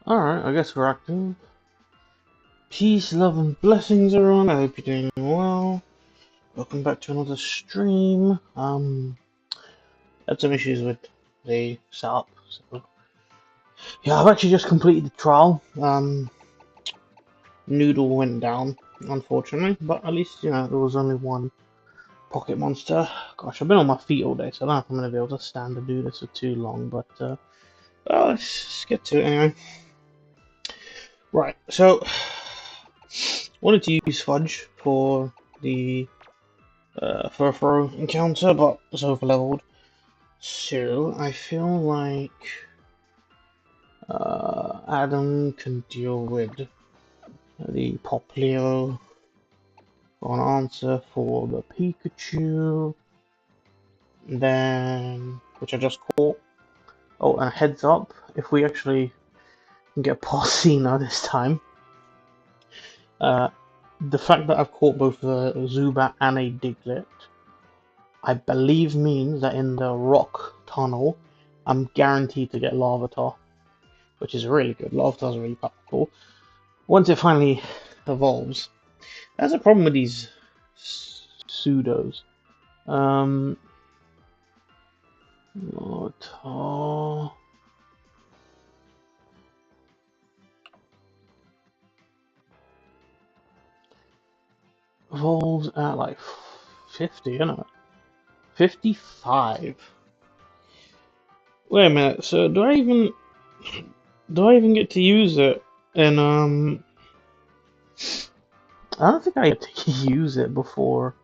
Alright, I guess we're active. Peace, love, and blessings, everyone. I hope you're doing well. Welcome back to another stream. Had some issues with the setup. So, yeah, I've actually just completed the trial. Noodle went down, unfortunately, but at least, there was only one pocket monster. Gosh, I've been on my feet all day, so I don't know if I'm going to be able to stand to do this for too long, but, well, let's get to it anyway. Right, so, wanted to use Fudge for the throw encounter, but was over leveled. So I feel like Adam can deal with the Poplio for an answer for the Pikachu. Then, which I just caught. Oh, and a heads up, if we actually can get past Cena this time, the fact that I've caught both a Zubat and a Diglett, I believe means that in the rock tunnel, I'm guaranteed to get Larvitar, which is really good. Larvitar's really powerful. Once it finally evolves, that's a problem with these pseudos. Larvitar evolves at like 50, isn't it? 55. Wait a minute. So do I even get to use it? And I don't think I get to use it before.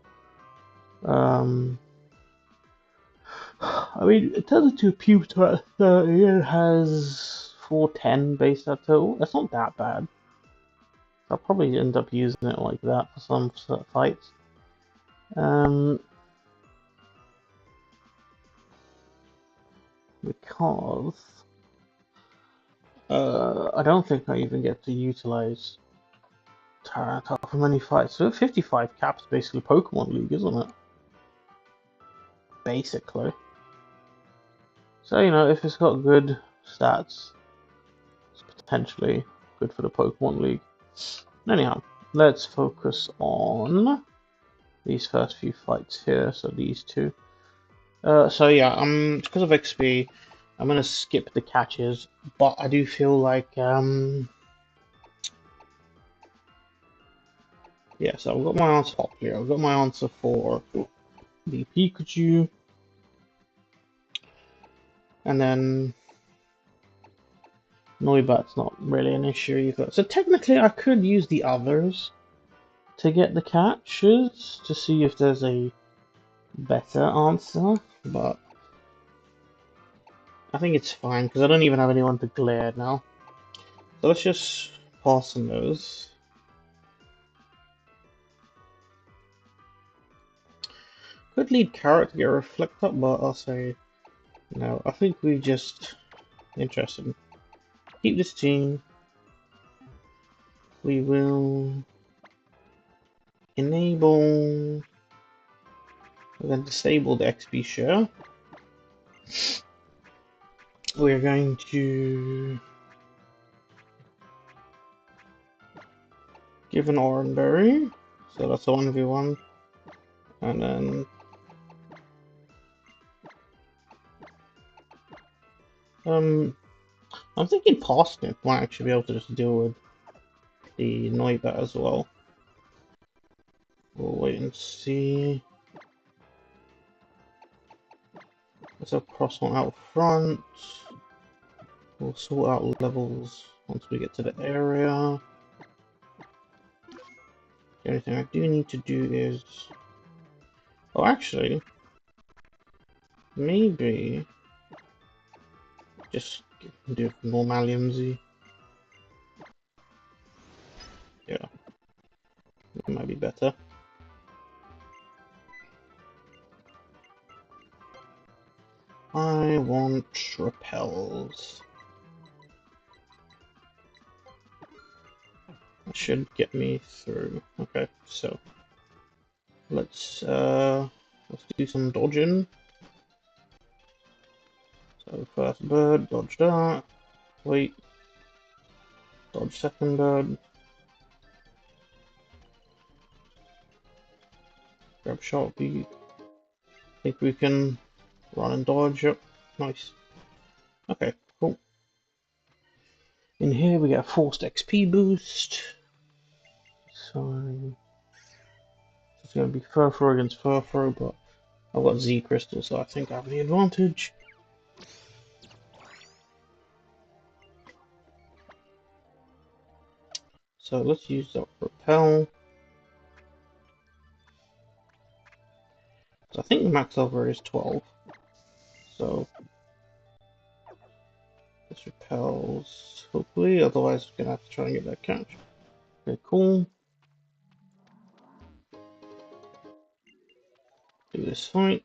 I mean, it turns into a Pupitar at 30 and has 410 base stat total. That's not that bad. I'll probably end up using it like that for some fights. Because I don't think I even get to utilize Tyranitar for many fights. So 55 caps basically Pokemon League, isn't it? Basically. So, if it's got good stats, it's potentially good for the Pokemon League. Anyhow, let's focus on these first few fights here, so these two. So yeah, because of XP, I'm gonna skip the catches, but I do feel like yeah, so I've got my answer here. I've got my answer for the Pikachu, and then Noibat's not really an issue either. So technically, I could use the others to get the catches to see if there's a better answer, but I think it's fine because I don't even have anyone to glare now. So let's just pass on those. Could lead Carrot to get Reflect Up, but I'll say no. I think we just interested. Keep this team. We will enable. We're going to disable the XP share. We're going to give an Oranberry. So that's a 1v1. And then I'm thinking Parsnip might actually be able to just deal with the Noibat as well. We'll wait and see. Let's have Crossmont out front. We'll sort out levels once we get to the area. The only thing I do need to do is... Oh, actually... Maybe... Just do Normalium Z. Yeah. That might be better. I want repels. That should get me through. Okay, so... Let's do some dodging. So first bird, dodge that. Wait. Dodge second bird. Grab shot beat. Think we can run and dodge. Yep. Nice. Okay, cool. In here we get a forced XP boost. So it's going to be Furfur against Furfur, but I've got Z crystal, so I think I have the advantage. So let's use that repel. So I think the max over is 12. So this repels, hopefully, otherwise we're gonna have to try and get that catch. Okay, cool. Do this fight.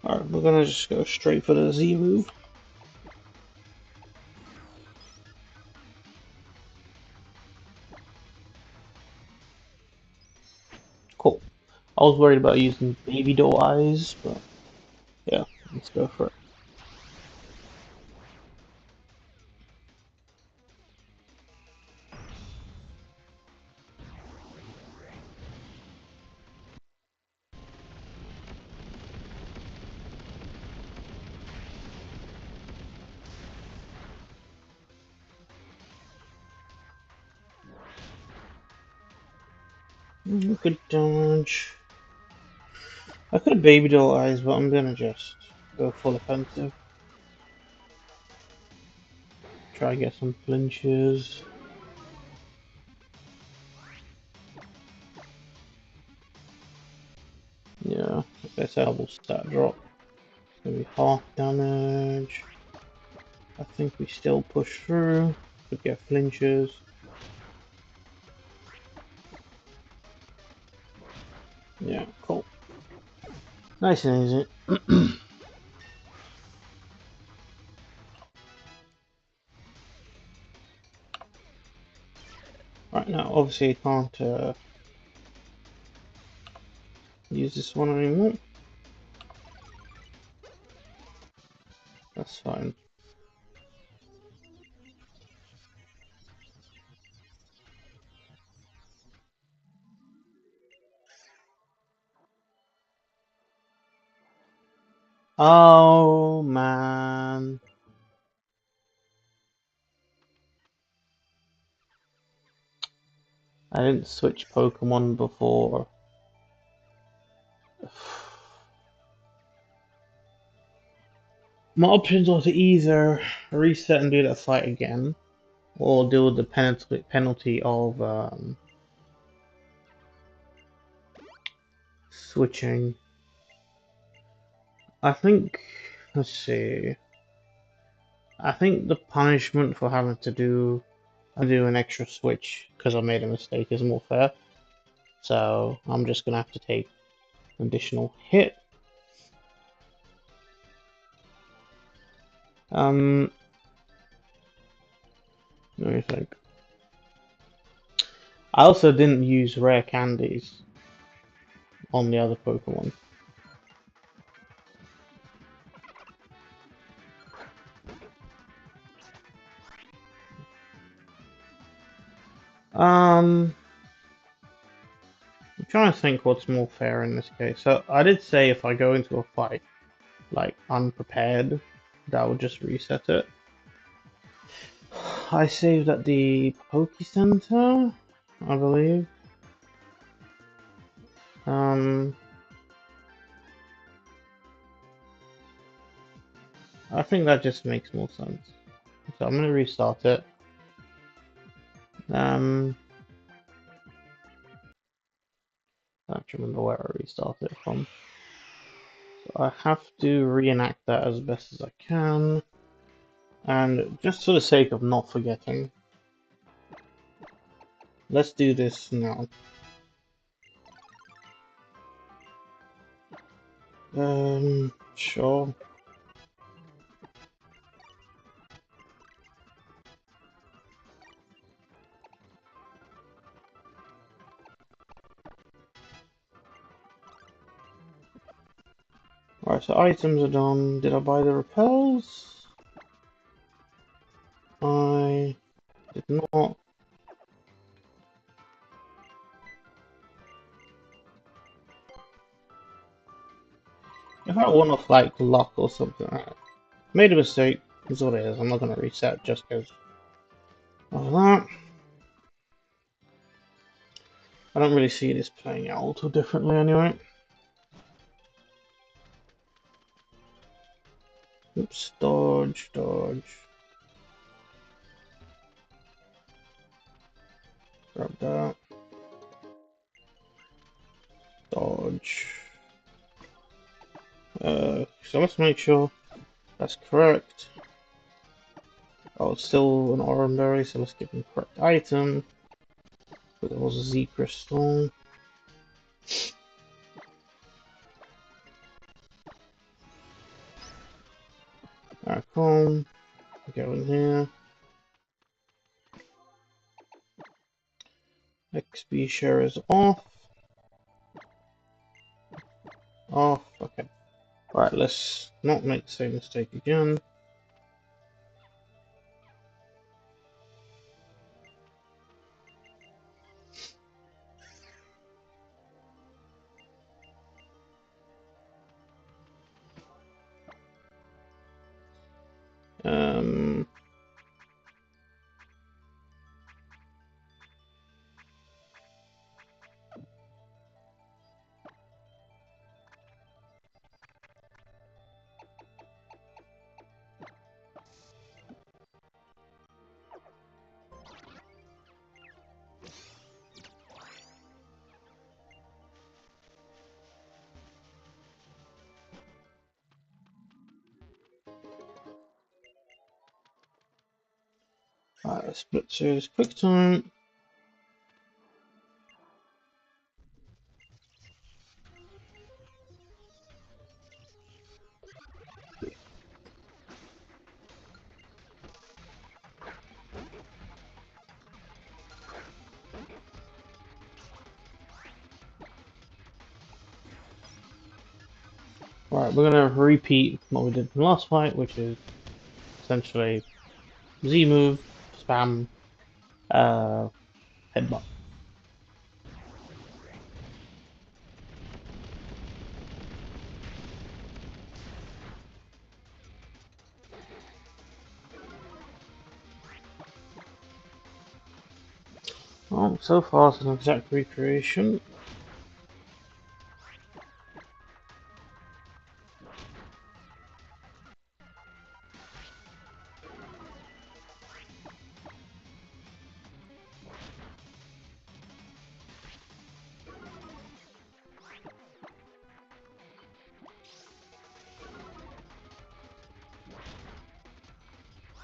Alright, we're gonna just go straight for the Z move. Cool. I was worried about using baby doll eyes, but yeah, let's go for it. Good dodge. I could have baby doll eyes, but I'm gonna just go full offensive. Try to get some flinches. Yeah, like I said, double stat drop. It's gonna be half damage. I think we still push through. Could get flinches. Yeah, cool. Nice and easy. Right now, obviously, I can't use this one anymore. That's fine. Oh man. I didn't switch Pokemon before. My options are to either reset and do that fight again, or deal with the penalty of switching. I think, let's see. I think the punishment for having to do an extra switch because I made a mistake is more fair. So I'm just gonna have to take an additional hit. Let me think. I also didn't use rare candies on the other Pokemon. I'm trying to think what's more fair in this case. So I did say if I go into a fight like unprepared, that would just reset it. I saved at the Poke Center, I believe. I think that just makes more sense. So I'm gonna restart it. I don't remember where I restarted it from. So I have to reenact that as best as I can. And just for the sake of not forgetting, let's do this now. Sure. Alright, so items are done. Did I buy the repels? I did not. If I won off like luck or something, I made a mistake. That's what it is. I'm not gonna reset just because of that. I don't really see this playing out all too differently anyway. Oops, dodge, dodge. Grab that. Dodge. So let's make sure that's correct. Oh, it's still an orange berry, so let's give him the correct item. But it was a Z crystal. Alright, come. Go in here. XP share is off. Off. Okay. Alright, let's not make the same mistake again. Alright, split series quick time. Alright, we're gonna repeat what we did in the last fight, which is essentially Z move, spam, headbutt. Oh, so far it's an exact recreation.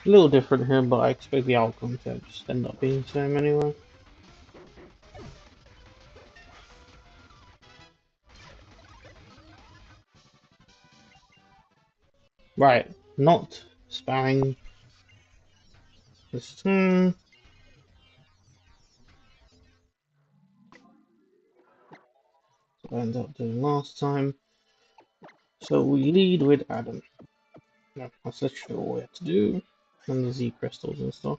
A little different here, but I expect the outcome to just end up being the same anyway. Right, not spamming this time. So I ended up doing last time. So we lead with Adam. No, that's literally all we have to do. And the Z crystals and stuff.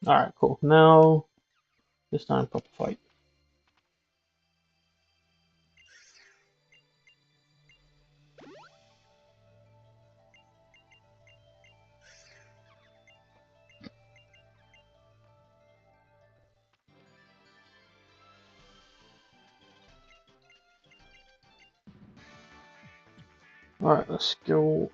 Alright, cool. Now, this time proper fight. Alright, let's go.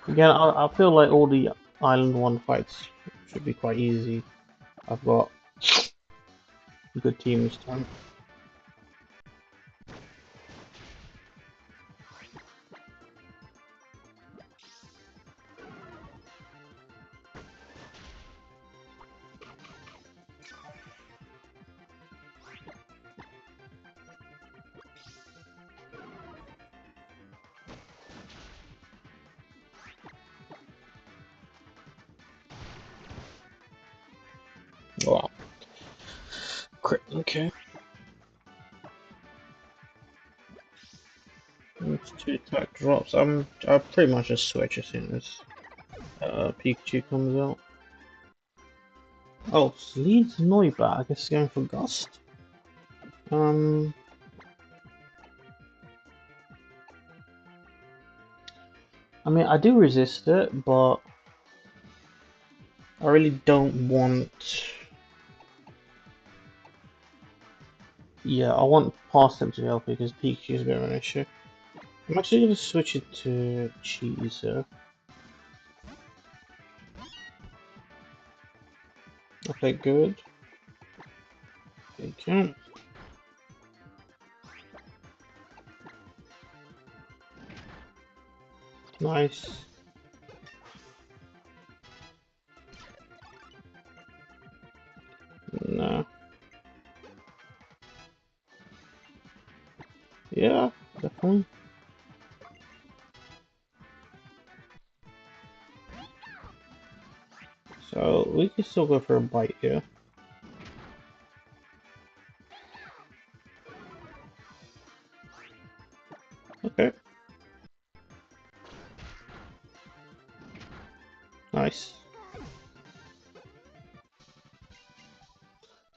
Again, I feel like all the Island 1 fights should be quite easy. I've got a good team this time. Wow. Crit, okay. It's 2 attack drops. I'll pretty much just switch as soon as Pikachu comes out. Oh, Sleeve's Noibat, I guess going for Gust. I mean, I do resist it, but I really don't want. Yeah, I want past him to help because Pikachu is a bit of an issue. I'm actually going to switch it to Cheese here. Okay, good. Okay. Nice. No. Yeah, definitely. So we can still go for a bite here. Okay. Nice.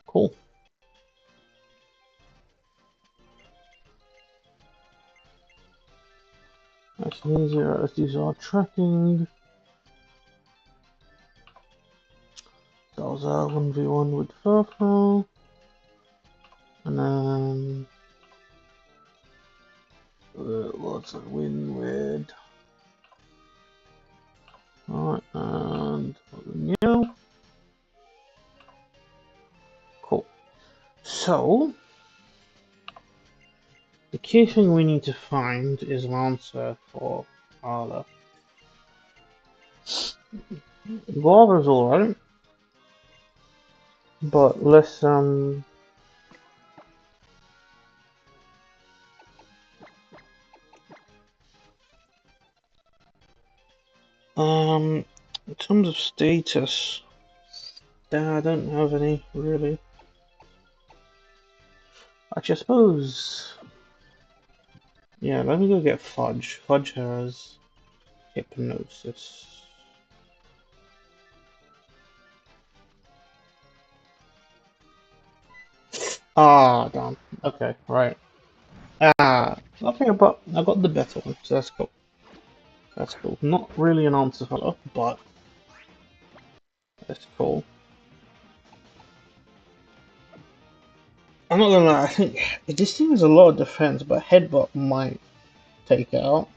Cool. Nice and easy. Let's do our tracking. That was our 1v1 with Furfrou. And then what's a win with? Alright, and new. Cool. So the key thing we need to find is an answer for Alola. Guava's alright, but let's in terms of status, I don't have any really. Actually, I suppose. Yeah, let me go get Fudge. Fudge has hypnosis. Ah, damn. Okay, right. Ah, okay, but I got the better one, so that's cool. That's cool. Not really an answer fellow, but that's cool. I'm not gonna lie, I think this team has a lot of defense, but Headbutt might take it out.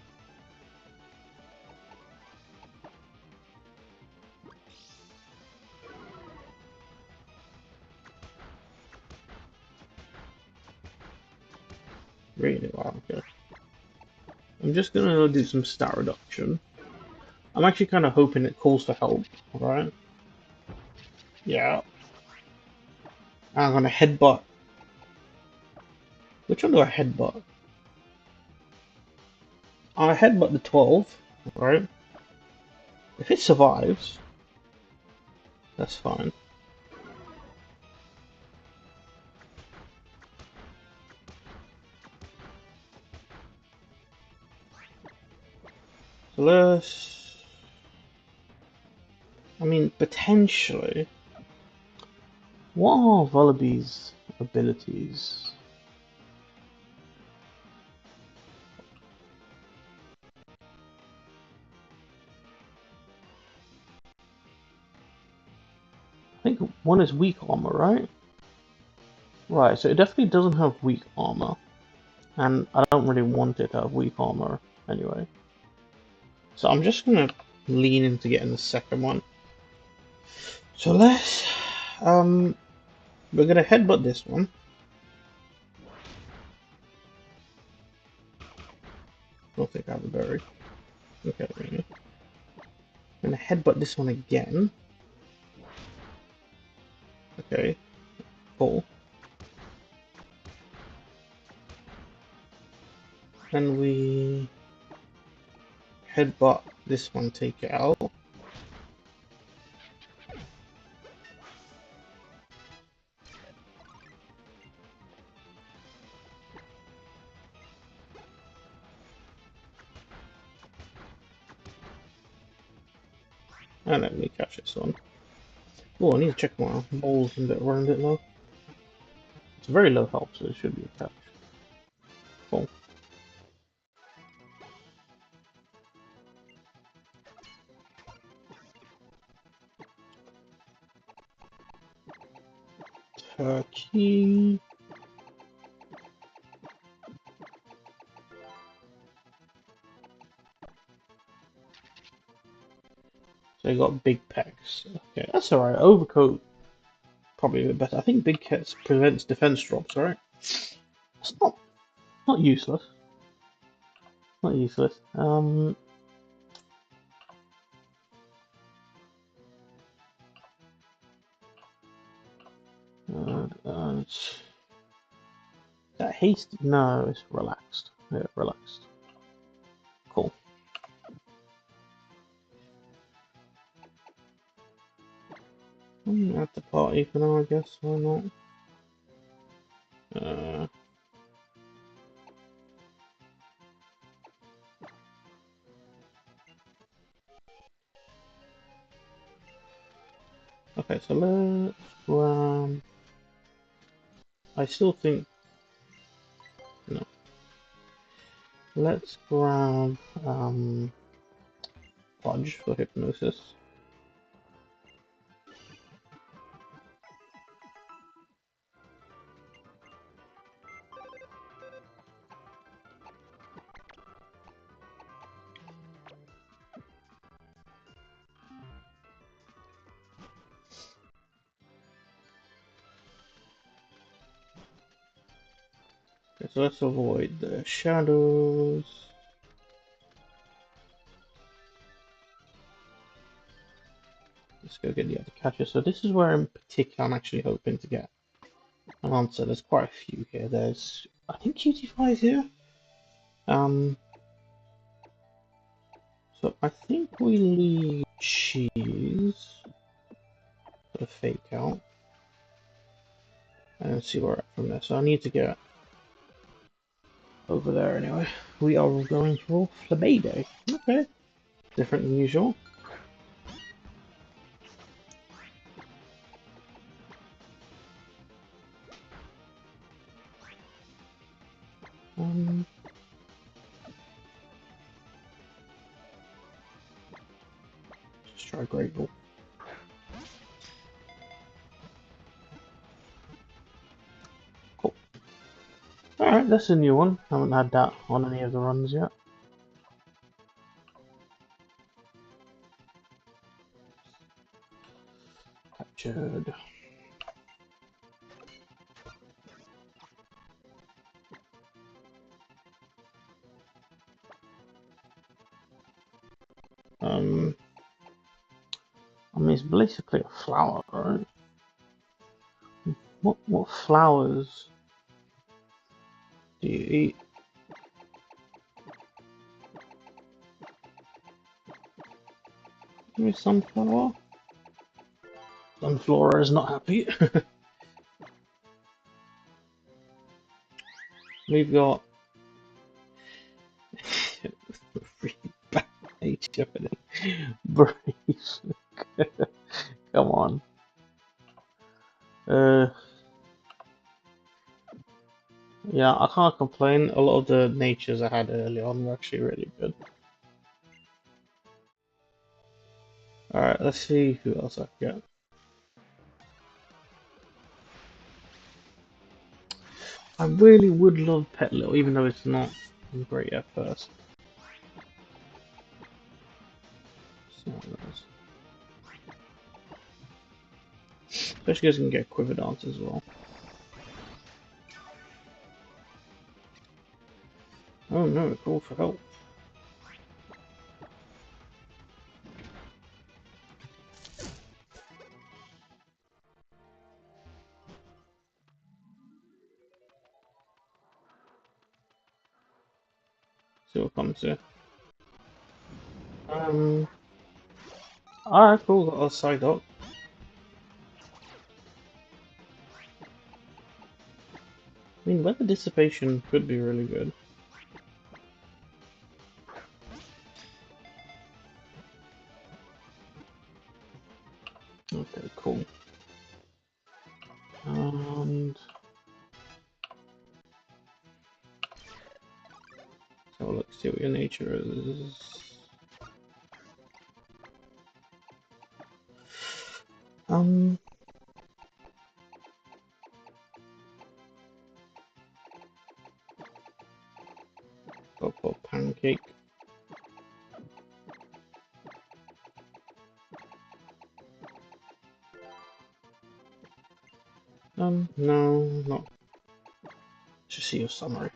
Really? Wow, okay. I'm just gonna do some stat reduction. I'm actually kind of hoping it calls for help, right? Yeah. I'm gonna headbutt. Which one do I headbutt? I headbutt the 12, right? If it survives, that's fine. So let's... I mean, potentially... What are Vullaby's abilities? I think one is weak armor, right? Right, so it definitely doesn't have weak armor. And I don't really want it to have weak armor anyway. So I'm just gonna lean into getting the second one. So let's we're gonna headbutt this one. I don't think I have a berry. Okay, really. I'm gonna headbutt this one again. Okay, cool. Then we headbutt this one, take it out. And let me catch this one. Oh, I need to check my balls and bit around it low. It's very low health, so it should be a catch. Cool. Turkey. So they got big pecs. Okay, that's alright. Overcoat probably a bit better. I think big cats prevents defense drops, right? It's not useless. Not useless. Is that hasty? No, it's relaxed. Yeah, relaxed. Cool. I'm at the party for now, I guess. Why not? Okay, so let's I still think no. Let's grab Fudge for hypnosis. Okay, so let's avoid the shadows. Let's go get the other catcher. So this is where in particular I'm actually hoping to get an answer. There's quite a few here. There's I think QT5 is here. So I think we leave cheese for the fake out. And see where we're at from there. So I need to get over there anyway. We are going for Flabébé. Okay. Different than usual. Just try Great Ball. Cool. Alright, that's a new one. Haven't had that on any of the runs yet. Captured. I mean, it's basically a flower, right? What flowers do you eat? Maybe sunflower? Sunflower is not happy. We've got really bad nature for this. Brace. Come on. Yeah, I can't complain. A lot of the natures I had early on were actually really good. Alright, let's see who else I can get. I really would love Pet Little, even though it's not great at first. Yeah, it does. Especially because you can get quiver dance as well. Oh no, call for help. See what comes here. Alright, cool, got a side up. I mean, weather dissipation could be really good. Okay, cool. And so let's see what your nature is. Go for pancake. No, not. Just see your summary.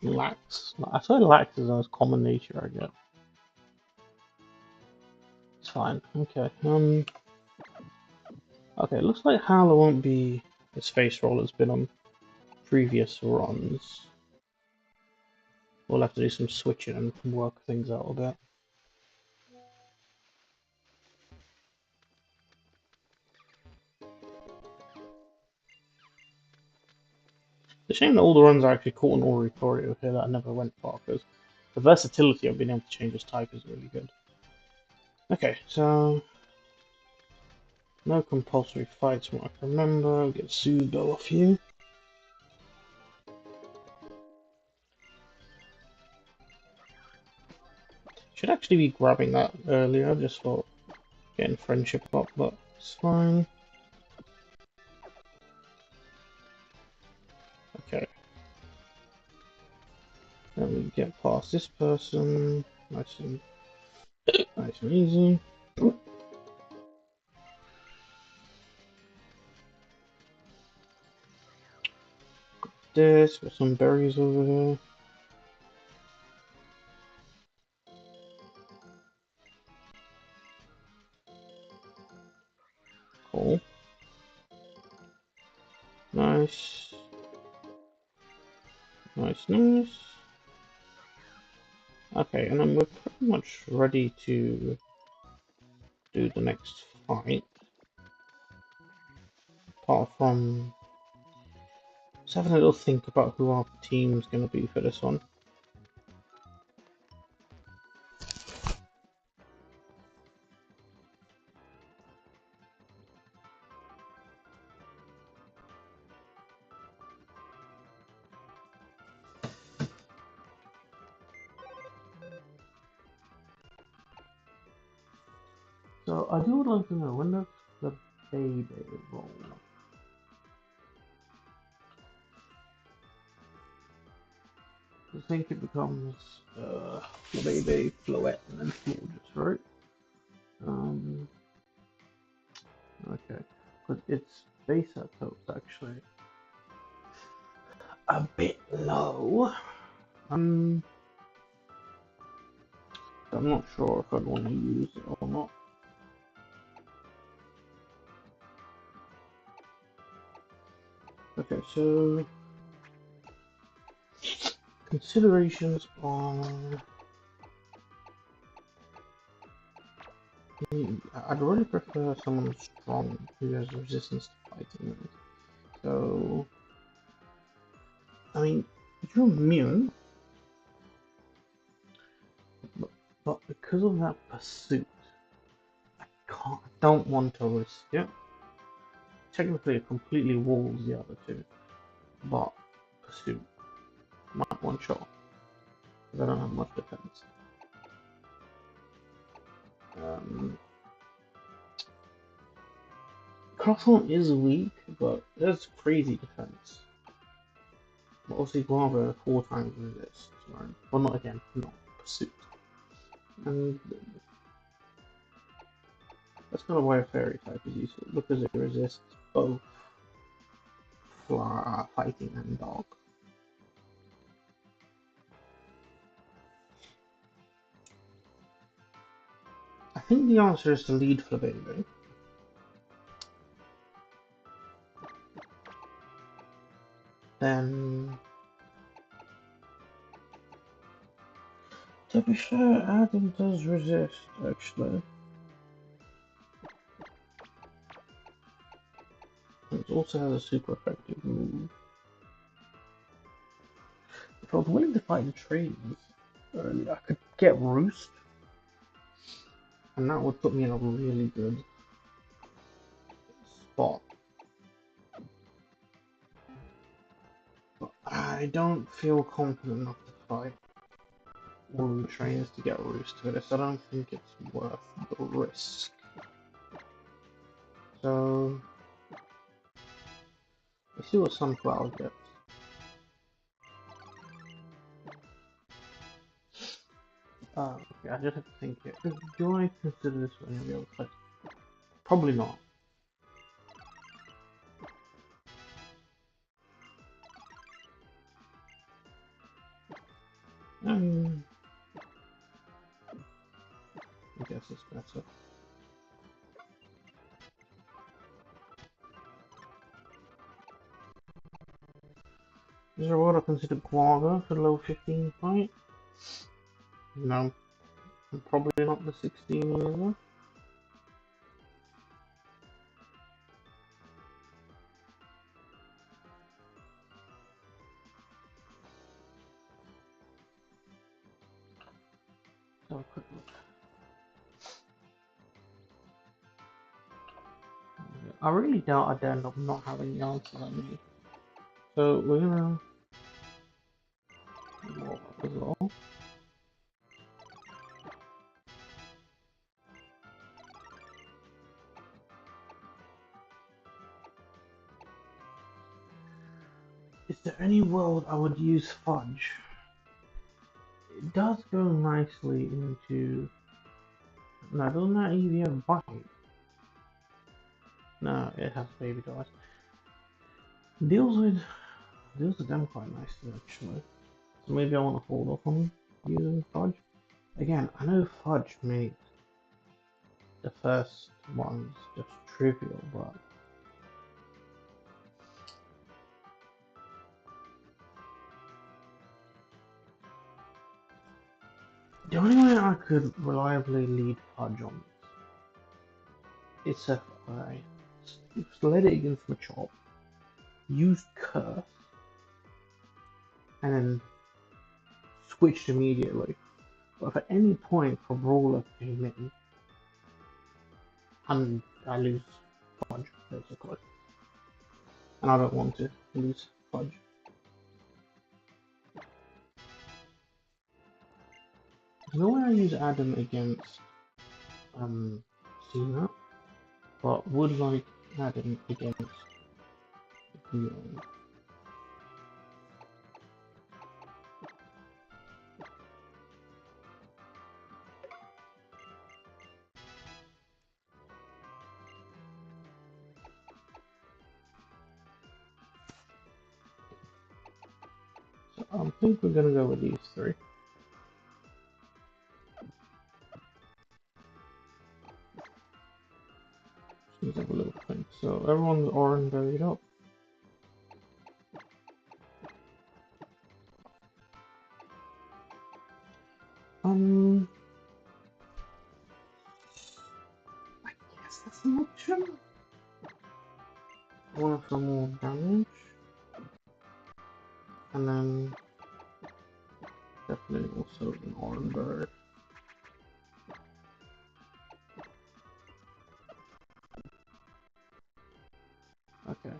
Lax. I swear lax is the most common nature I get. It's fine. Okay. Okay, it looks like Howler won't be his face roll has been on previous runs. We'll have to do some switching and work things out a bit. It's a shame that all the runs are actually caught in Oratorio here that I never went for, because the versatility of being able to change his type is really good. Okay, so no compulsory fights from what I can remember. I'll get Sudo off you. Should actually be grabbing that earlier just for getting friendship up, but it's fine. Okay. Then we get past this person. Nice and easy. This, got some berries over here. Cool. Nice. Nice. Okay, and then we're pretty much ready to do the next fight. Apart from just having a little think about who our team's going to be for this one. So I do would like to know, when does the baby roll? I think it becomes baby, floette, and then Florges, right? Okay, because its base output's actually a bit low. I'm not sure if I'd want to use it or not. Okay, so considerations are. I'd really prefer someone strong who has resistance to fighting. So, I mean, you're immune, but because of that pursuit, I don't want to risk it. Technically, it completely walls the other two, but pursuit might one shot because I don't have much defense. Crosshair is weak, but there's crazy defense. But obviously, Guava 4 times resist, right? Well, not again, not pursuit. And that's kind of why a fairy type is useful, because it resists both fighting and dog. I think the answer is to lead Flabébé. Then, to be fair, Adam does resist, actually. It also has a super effective move. If I was willing to fight the trees earlier, I could get Roost, and that would put me in a really good spot. But I don't feel confident enough to fight all the trainers to get Roost to this. I don't think it's worth the risk. So, let's see what Sunflower gets. Okay, I just have to think here. Do I consider this one any other place? Probably not. I guess it's better. Is there what I consider Quagga for the low 15 fight? No. Probably not the 16 either. So quick look. I really doubt I'd end up not having the answer I need. So we're gonna warm up as well. Is there any world I would use Fudge? It does go nicely into... No, doesn't that even have Bite? No, it has Baby Dice. Deals with them quite nicely actually. So maybe I want to hold off on using Fudge. Again, I know Fudge made the first ones just trivial, but the only way I could reliably lead Fudge on this is if I slid it against Machop, used Curse, and then switched immediately. But if at any point a Brawler came in, and I lose Fudge, basically. And I don't want to lose Fudge. There's no way I use Adam against Cena, but would like Adam against Leon. So I think we're gonna go with these three. Let's have a little think. So everyone's orange buried up. I guess that's an option. One for more damage, and then definitely also an orange bird. Okay.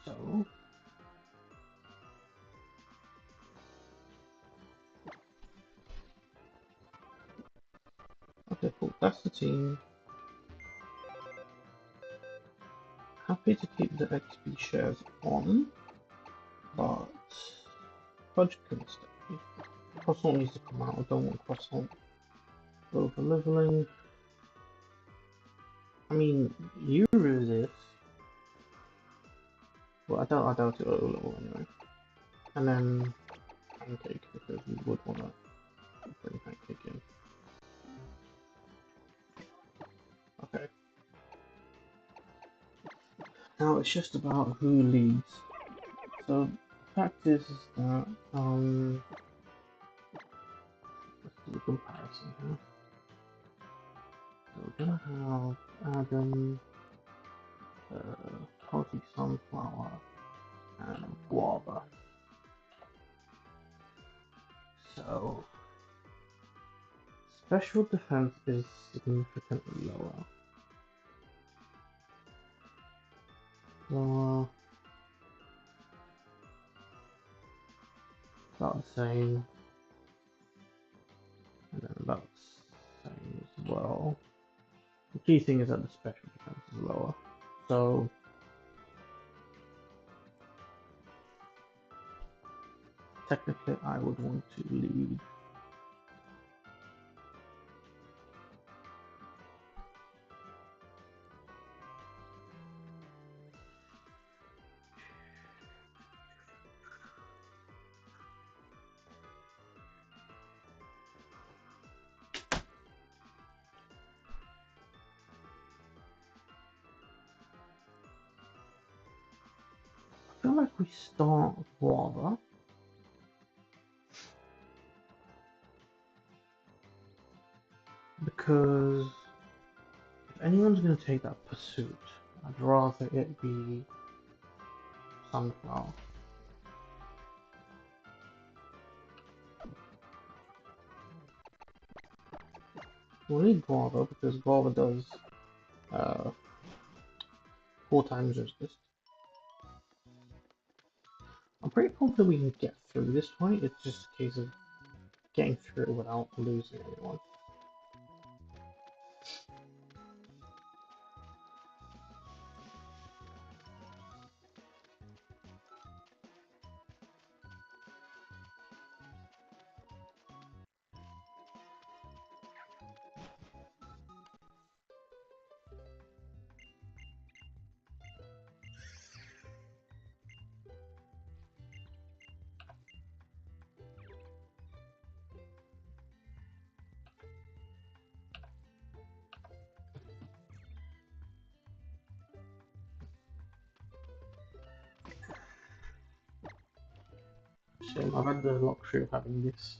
So okay, cool. That's the team. Happy to keep the XP shares on, but Fudge can stay. Croissant needs to come out. I don't want Croissant over leveling. I mean, you resist, but I doubt it over level anyway. And then Pancake, because we would want to bring Pancake in. Okay. Now it's just about who leads. So the fact is that let's do a comparison here. So we're gonna have Adam, Salty Sunflower, and Guava. So special defense is significantly lower. About the same, and then about the same as well. The key thing is that the special defense is lower. So technically I would want to lead. I feel like we start Guava. Because if anyone's going to take that pursuit, I'd rather it be Sunflower. We'll need Guava because Guava does 4 times resist. I'm pretty confident we can get through this fight. It's just a case of getting through it without losing anyone. Shame, I've had the luxury of having this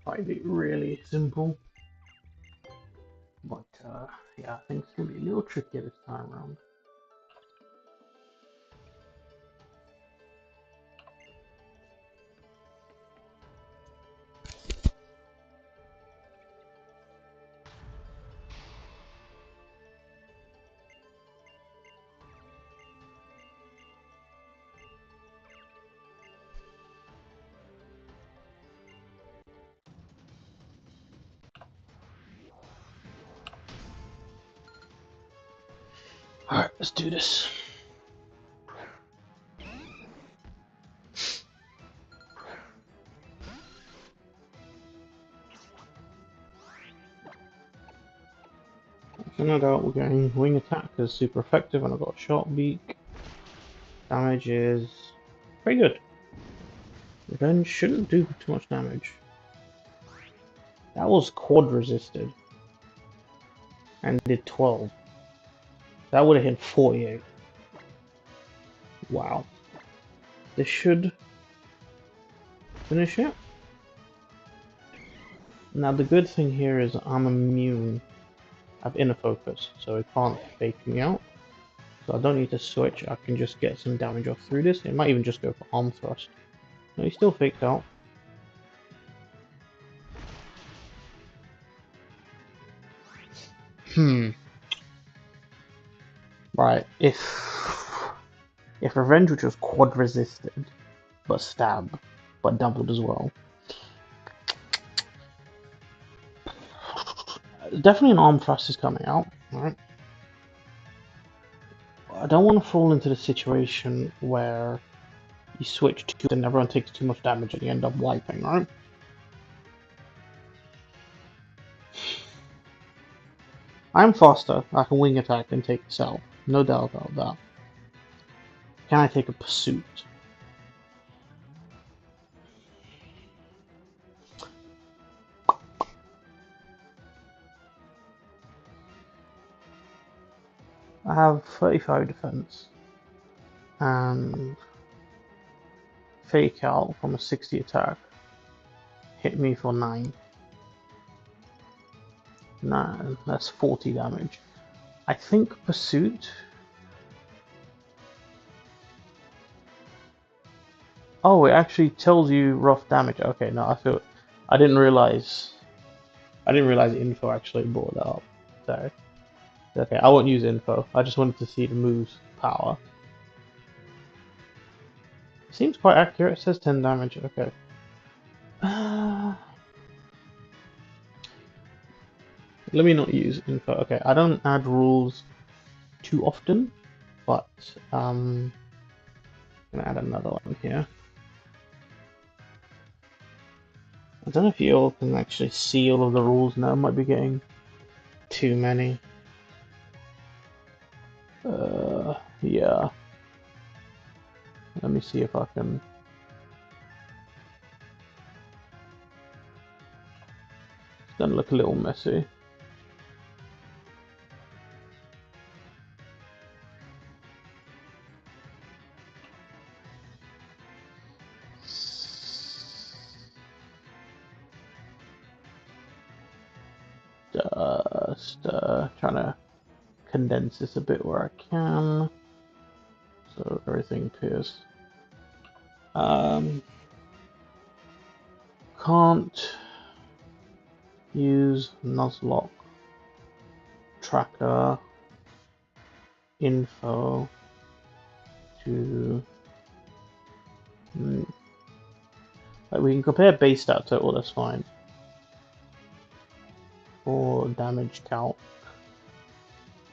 fight be really simple. But yeah, I think it's going to be a little trickier this time around. Alright, let's do this. So no doubt we're getting wing attack is super effective, and I've got short beak. Damage is pretty good. Revenge shouldn't do too much damage. That was quad resisted and did 12. That would have hit 48. Wow. This should finish it. Now the good thing here is I'm immune. I have inner focus, so it can't fake me out. So I don't need to switch, I can just get some damage off through this. It might even just go for arm thrust. No, he still faked out. Right, if Revenge, which was quad resisted, but stab, but doubled as well. Definitely an arm thrust is coming out, right? I don't want to fall into the situation where you switch to and everyone takes too much damage and you end up wiping, right? I'm faster. I can wing attack and take this out. No doubt about that. Can I take a pursuit? I have 35 defense and fake out from a 60 attack. Hit me for 9. 9, that's 40 damage. I think pursuit. Oh, it actually tells you rough damage. Okay, no, I didn't realize info actually brought that up. So okay, I won't use info. I just wanted to see the move's power. Seems quite accurate. It says 10 damage. Okay. Let me not use info. Okay, I don't add rules too often, but I'm gonna add another one here. I don't know if you all can actually see all of the rules now. I might be getting too many. Yeah. Let me see if I can. It's gonna look a little messy. Just trying to condense this a bit where I can, so everything appears. Can't use Nuzlocke Tracker info to. Like we can compare base stat total. That's fine. Or damage count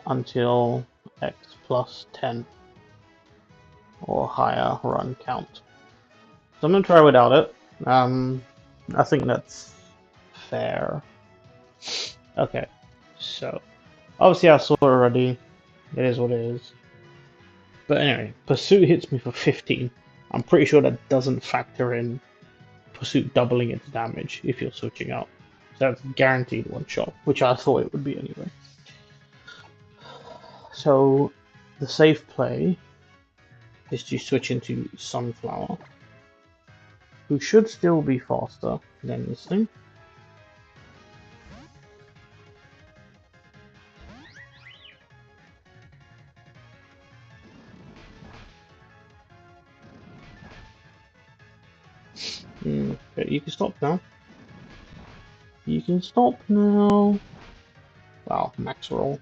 until X plus 10 or higher run count. So I'm gonna try without it. I think that's fair. Okay, so obviously I saw it already. It is what it is. But anyway, Pursuit hits me for 15. I'm pretty sure that doesn't factor in Pursuit doubling its damage if you're switching out. So that's guaranteed one shot, which I thought it would be anyway. So the safe play is to switch into Sunflower, who should still be faster than this thing. Okay, you can stop now. You can stop now. Wow, max roll.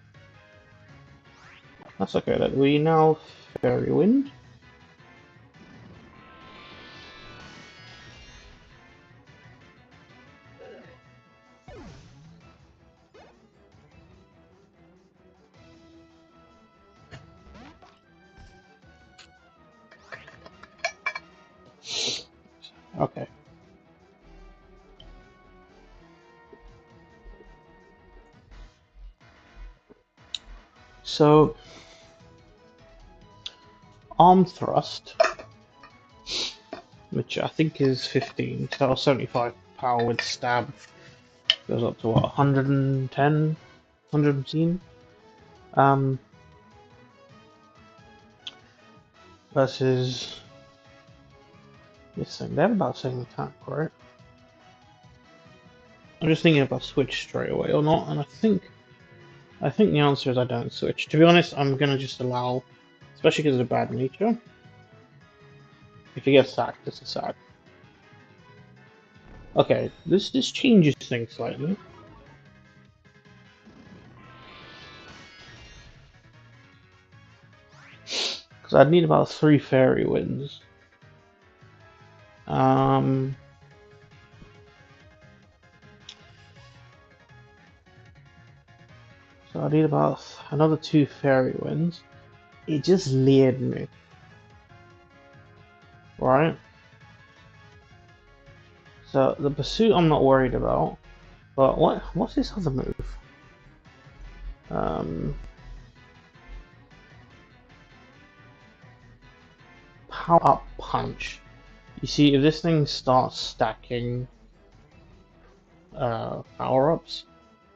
That's okay, that we now Fairy Wind. Okay. So, Arm Thrust, which I think is 15, so 75 power with Stab, goes up to what, 110? 110? Versus this thing. They have about the same attack, right? I'm just thinking if I switch straight away or not, and I think the answer is I don't switch. To be honest, I'm gonna just allow, especially because of the bad nature. If he gets sacked, it's a sack. Okay, this changes things slightly. Because I'd need about 3 Fairy Winds. So I need about another 2 Fairy Winds. It just leered me. Right? So the Pursuit I'm not worried about. But what's this other move? Um, Power Up Punch. You see, if this thing starts stacking power-ups,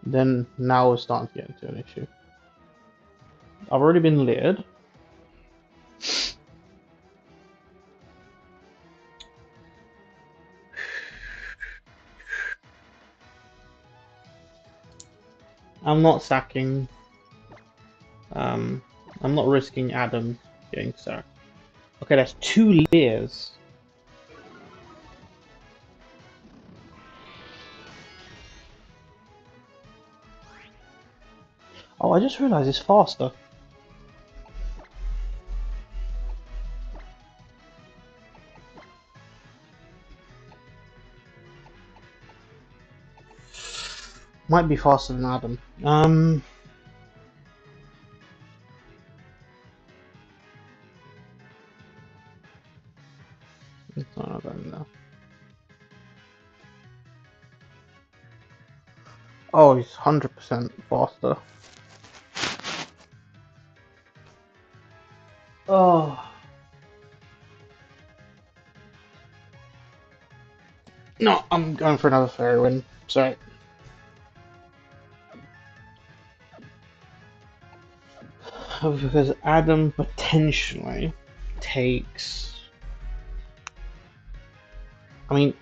then now we're starting to get into an issue. I've already been leered. I'm not sacking. I'm not risking Adam getting sacked. Okay, that's 2 leers. Oh, I just realised it's faster. Might be faster than Adam. It's not Adam now. Oh, he's 100% faster. Oh. No, I'm going for another fairy win. Sorry. Because Adam potentially takes... I mean,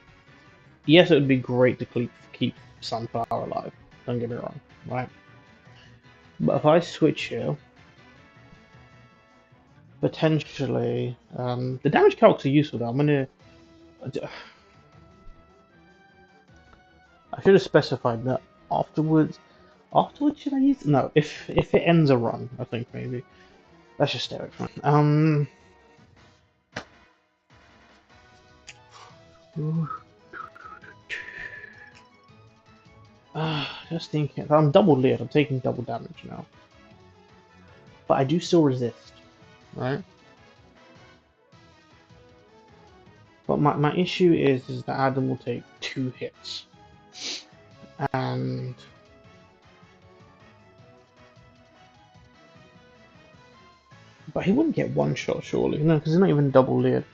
yes, it would be great to keep Sunflower alive. Don't get me wrong, right? But if I switch here, potentially, the damage calcs are useful though. I'm gonna... I should have specified that afterwards. Afterwards, should I use? No, if it ends a run, I think maybe. Let's just stay away from it. Just thinking, I'm double leered. I'm taking double damage now, but I do still resist, right? But my issue is that Adam will take 2 hits, and but he wouldn't get 1 shot surely, no, because he's not even double leered.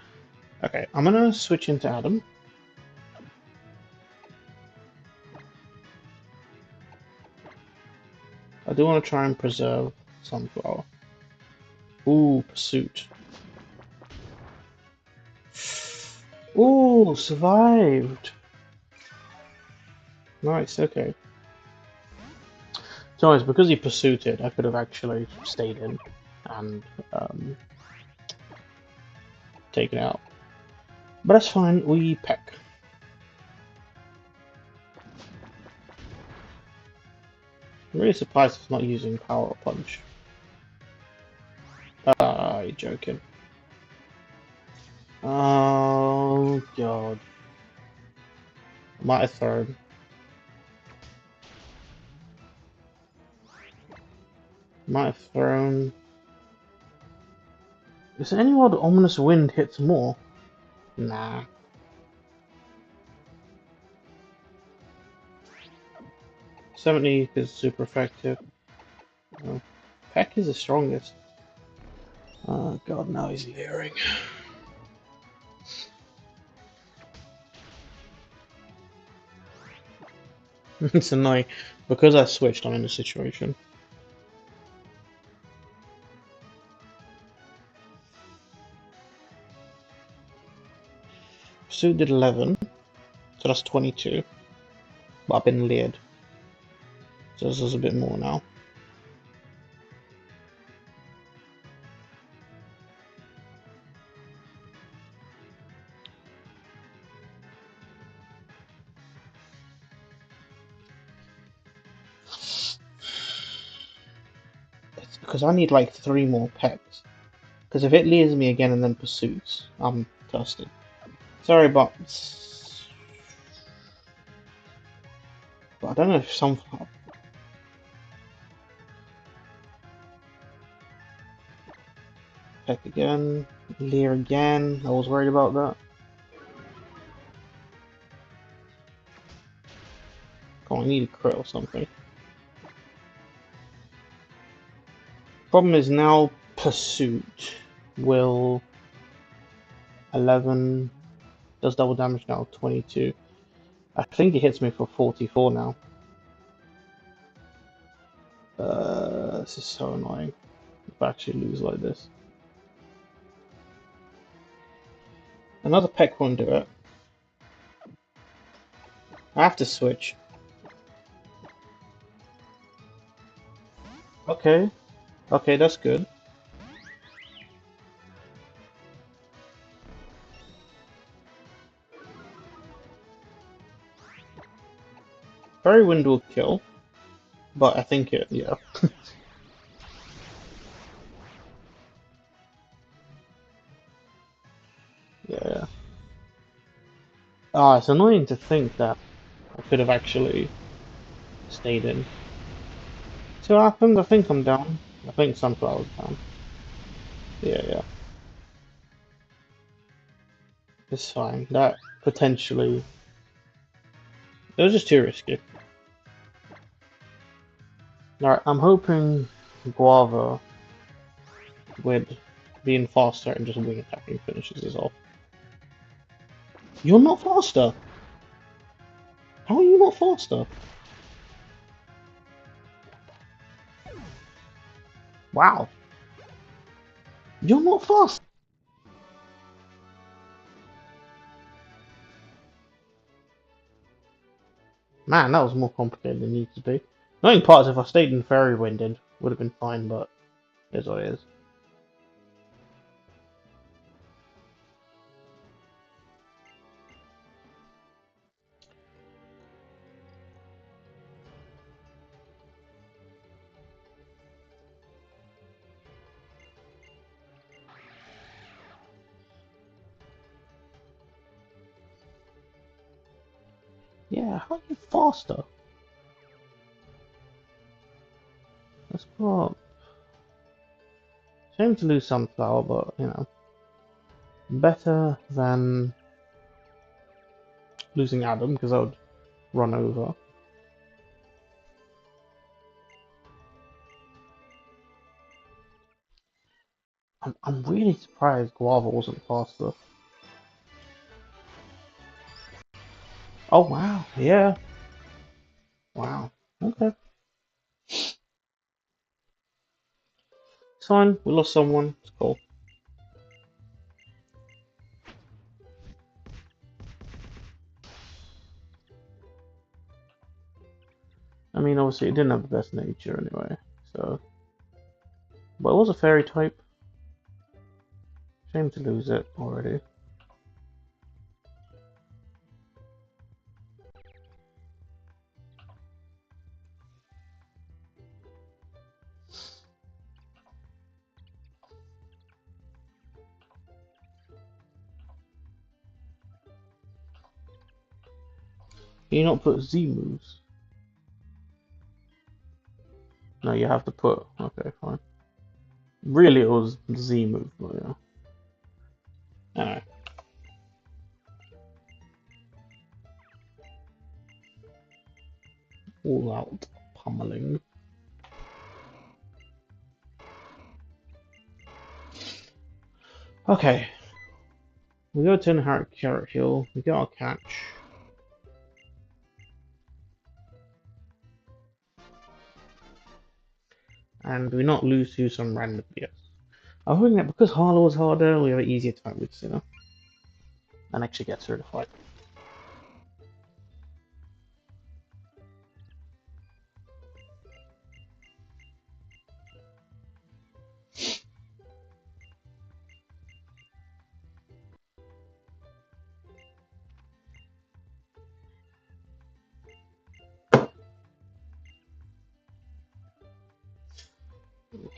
Okay, I'm gonna switch into Adam. I do want to try and preserve Sunflower. Ooh, Pursuit. Ooh, survived. Nice, okay. So it's because he pursued it, I could have actually stayed in and taken it out. But that's fine, we peck. I'm really surprised it's not using Power Punch. You're joking. Oh god. Might have thrown. Might have thrown. Is there any odd ominous wind hits more? Nah. 70 is super effective. Oh. Peck is the strongest. Oh god, now he's leering. It's annoying. Because I switched, I'm in a situation. Pursuit did 11, so that's 22. But I've been leered. So this is a bit more now. It's because I need like 3 more pecks. Because if it leers me again and then pursues, I'm toasted. Sorry, but I don't know if some peck again, leer again. I was worried about that. Oh, I need a crit or something. Problem is now Pursuit will 11 does double damage now, 22. I think it hits me for 44 now. This is so annoying if I actually lose like this. Another peck won't do it. I have to switch. Okay. Okay, that's good. Fairy Wind will kill, but I think it, yeah. Yeah. Ah, it's annoying to think that I could have actually stayed in. See what happens? I think I'm down. I think Sunflower's down. Yeah, yeah. It's fine. That potentially... It was just too risky. Alright, I'm hoping Guava with being faster and just wing attacking finishes us off. You're not faster! How are you not faster? Wow. You're not fast! Man, that was more complicated than it needed to be. Annoying part is if I stayed in Fairy Wind, it would have been fine, but it is what it is. Yeah, how are you faster? Let's go up. Shame to lose Sunflower, but, you know. Better than losing Adam, because I would run over. I'm really surprised Guava wasn't faster. Oh, wow. Yeah. Wow. Okay. It's fine. We lost someone. It's cool. I mean, obviously, it didn't have the best nature anyway, so... But it was a fairy type. Shame to lose it already. Can you not put Z moves? No, you have to put... Okay, fine. Really, it was Z move, but yeah. Alright. All out pummeling. Okay. We go to Carrot Hill. We get our catch. And we not lose to some random BS. I'm hoping that because Harlow was harder, we have an easier time with Sinnoh. And actually get through the fight.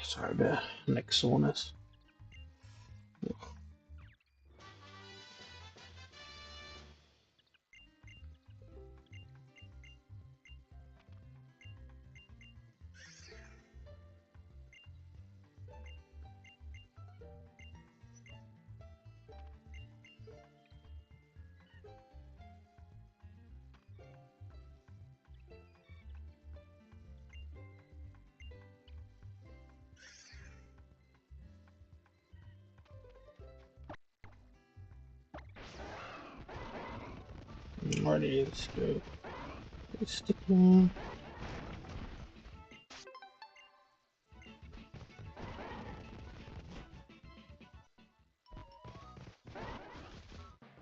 Sorry, a bit of neck soreness. Alrighty, let's go. Sticky.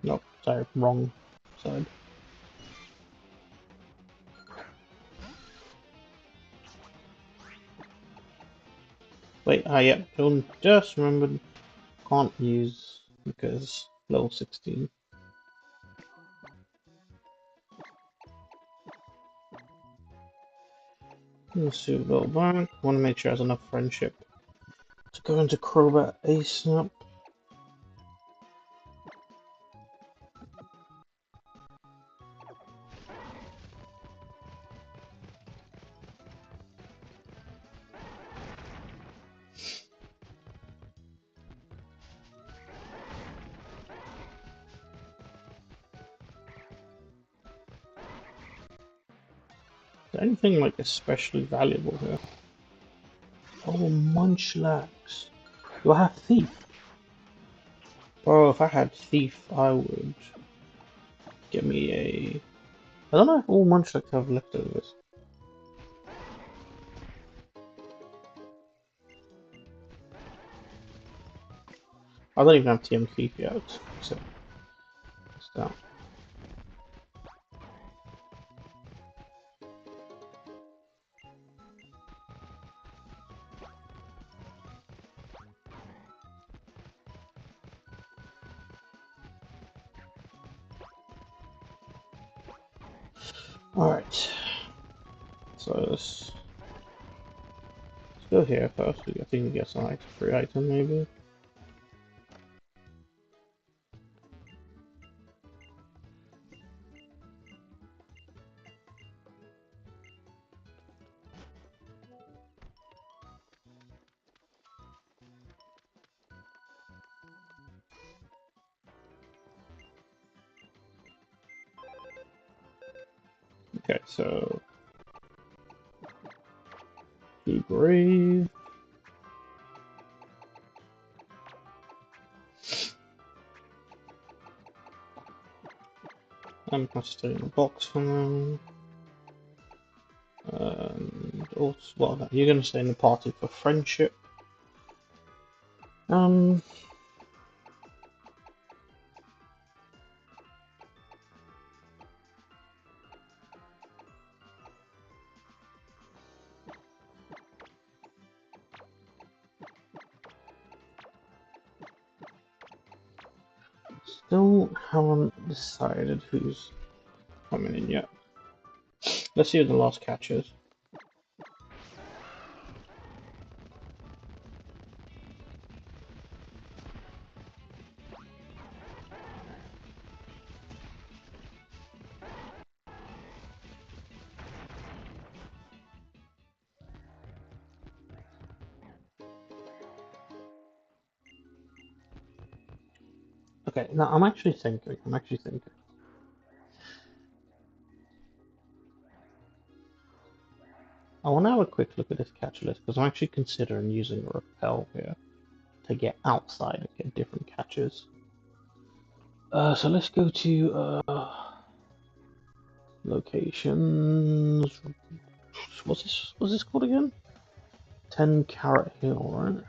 Nope, sorry, wrong side. Wait, yeah, just remembered, can't use because level 16. Let's see, go back. Want to make sure there's enough friendship to go into Crobat ASAP. Is there anything like especially valuable here? Oh, Munchlax. Do I have Thief? Bro, if I had Thief, I would get me a... I don't know if all Munchlax have leftovers. I don't even have TM Thief yet, so it's down. Alright. So let's go here first. I think we get some like free item maybe. Okay, so be brave. I'm gonna stay in the box for now. And also, well, no, you're gonna stay in the party for friendship. Still haven't decided who's coming in yet. Let's see who the last catch is. Okay, now I'm actually thinking. I want to have a quick look at this catch list because I'm actually considering using a repel here to get outside and get different catches. So let's go to locations. What's this called again? 10 Carrot Hill, right?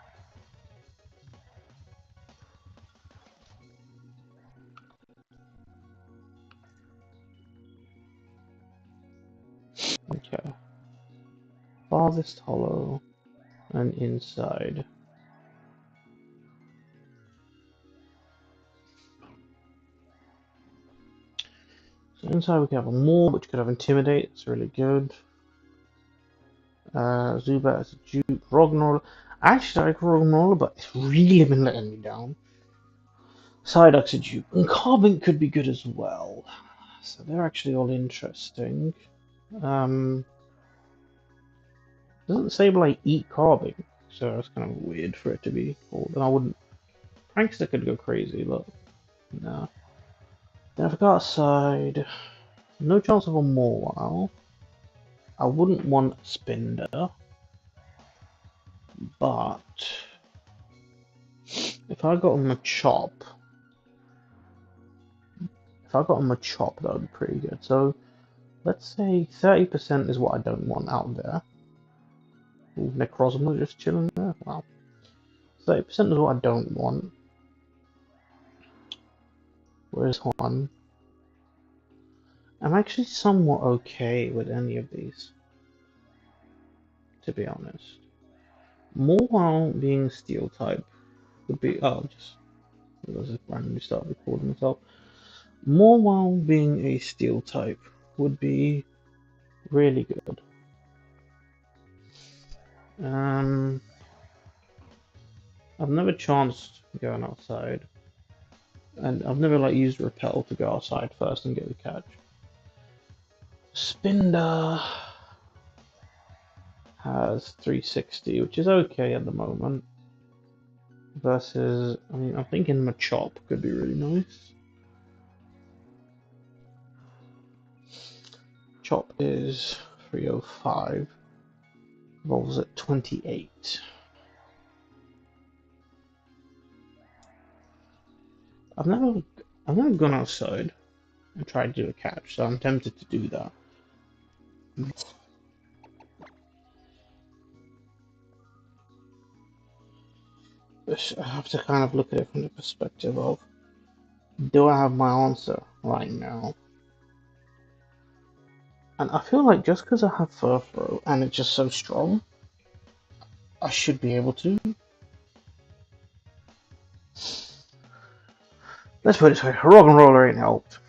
Okay. Farthest Hollow and inside. So inside we can have a Maul, which could have Intimidate. It's really good. Zubat as a Duke. Roggenrola. I actually like Roggenrola, but it's really been letting me down. Psyduck's a Duke. And Carbink could be good as well. So they're actually all interesting. Doesn't Sableye eat Carbink? So it's kind of weird for it to be called. And I wouldn't. Prankster could go crazy, but no. Then I've got a side. No chance of a Mawile. I wouldn't want Spinder. But if I got him a Chop, If I got him a chop, that would be pretty good. So let's say 30% is what I don't want out there. Ooh, Necrozma just chilling there. Wow. 30% is what I don't want. Where's one? I'm actually somewhat okay with any of these, to be honest. More being steel type would be. Oh, just randomly start recording myself. More being a steel type would be really good. I've never chanced going outside, and I've never like used repel to go outside first and get the catch. Spinder has 360, which is okay at the moment. Versus, I mean, I'm thinking Machop could be really nice. Chop is 305, rolls at 28. I've never gone outside and tried to do a catch, so I'm tempted to do that. But I have to kind of look at it from the perspective of, do I have my answer right now? And I feel like just because I have Furfro and it's just so strong, I should be able to. Let's put it this way, Rock and Roller ain't helped.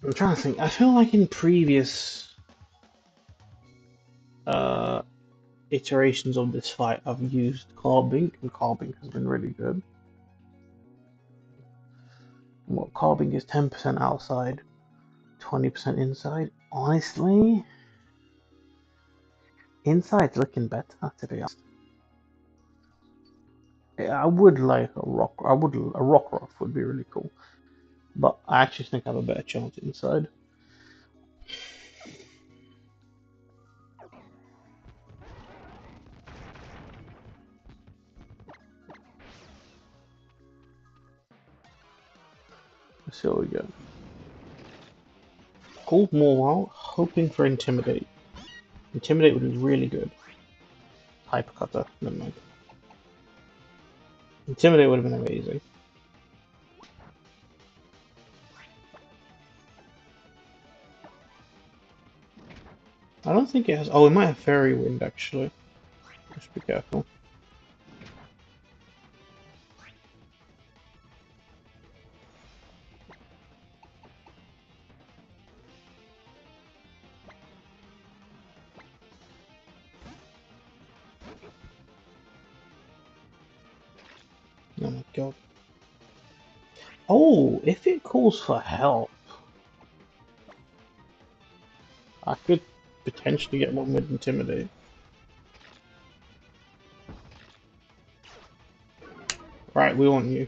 I'm trying to think. I feel like in previous iterations of this fight, I've used Carbink, and Carbink has been really good. And what Carbink is 10% outside, 20% inside. Honestly, inside's looking better, to be honest. I would like a rock. A rock would be really cool, but I actually think I have a better chance inside. Let's see what we get. Gold Morwell, hoping for Intimidate. Intimidate would be really good. Hyper Cutter, never mind. Intimidate would have been amazing. I don't think it has. Oh, it might have Fairy Wind actually. Just be careful. Oh my god. Oh, if it calls for help, I could potentially get one with Intimidate. Right, we want you.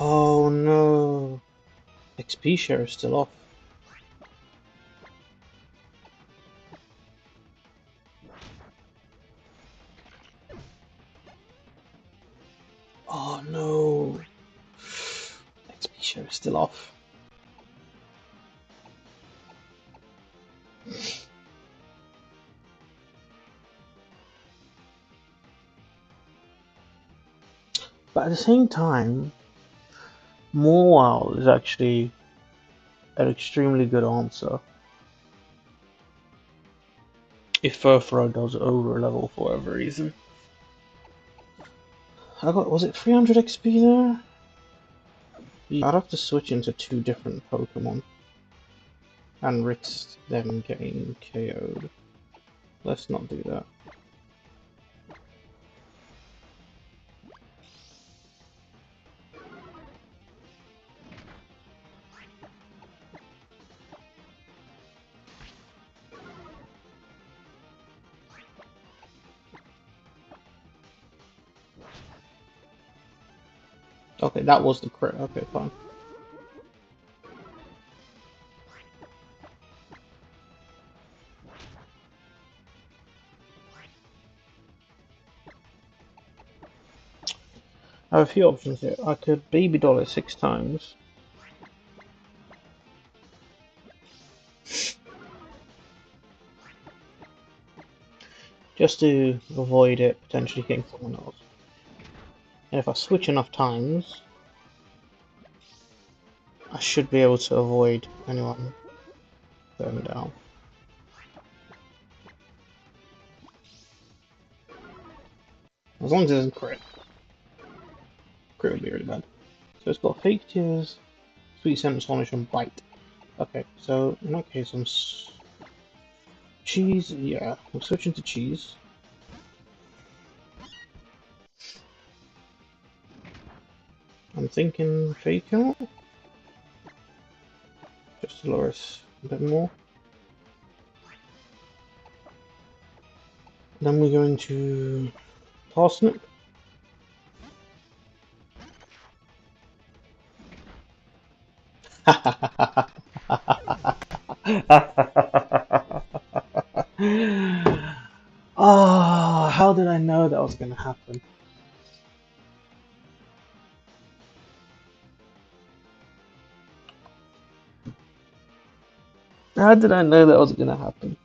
Oh no. XP share is still off. Oh no. XP share is still off. But at the same time, Morwell is actually an extremely good answer. If Furfro does over level for whatever reason. Was it 300 XP there? Yeah, I'd have to switch into 2 different Pokemon and risk them getting KO'd. Let's not do that. Okay, that was the crit. Okay, fine. I have a few options here. I could baby doll it 6 times. Just to avoid it potentially hitting someone else. And if I switch enough times, I should be able to avoid anyone going down. As long as it doesn't crit. Crit would be really bad. So it's got fake tears, sweet scent, astonish, and bite. Okay, so in that case, cheese. Yeah, I'm switching to cheese. I'm thinking fake out, just to lower us a bit more. Then we're going to parsnip. Ah, how did I know that was going to happen? How did I know that was going to happen?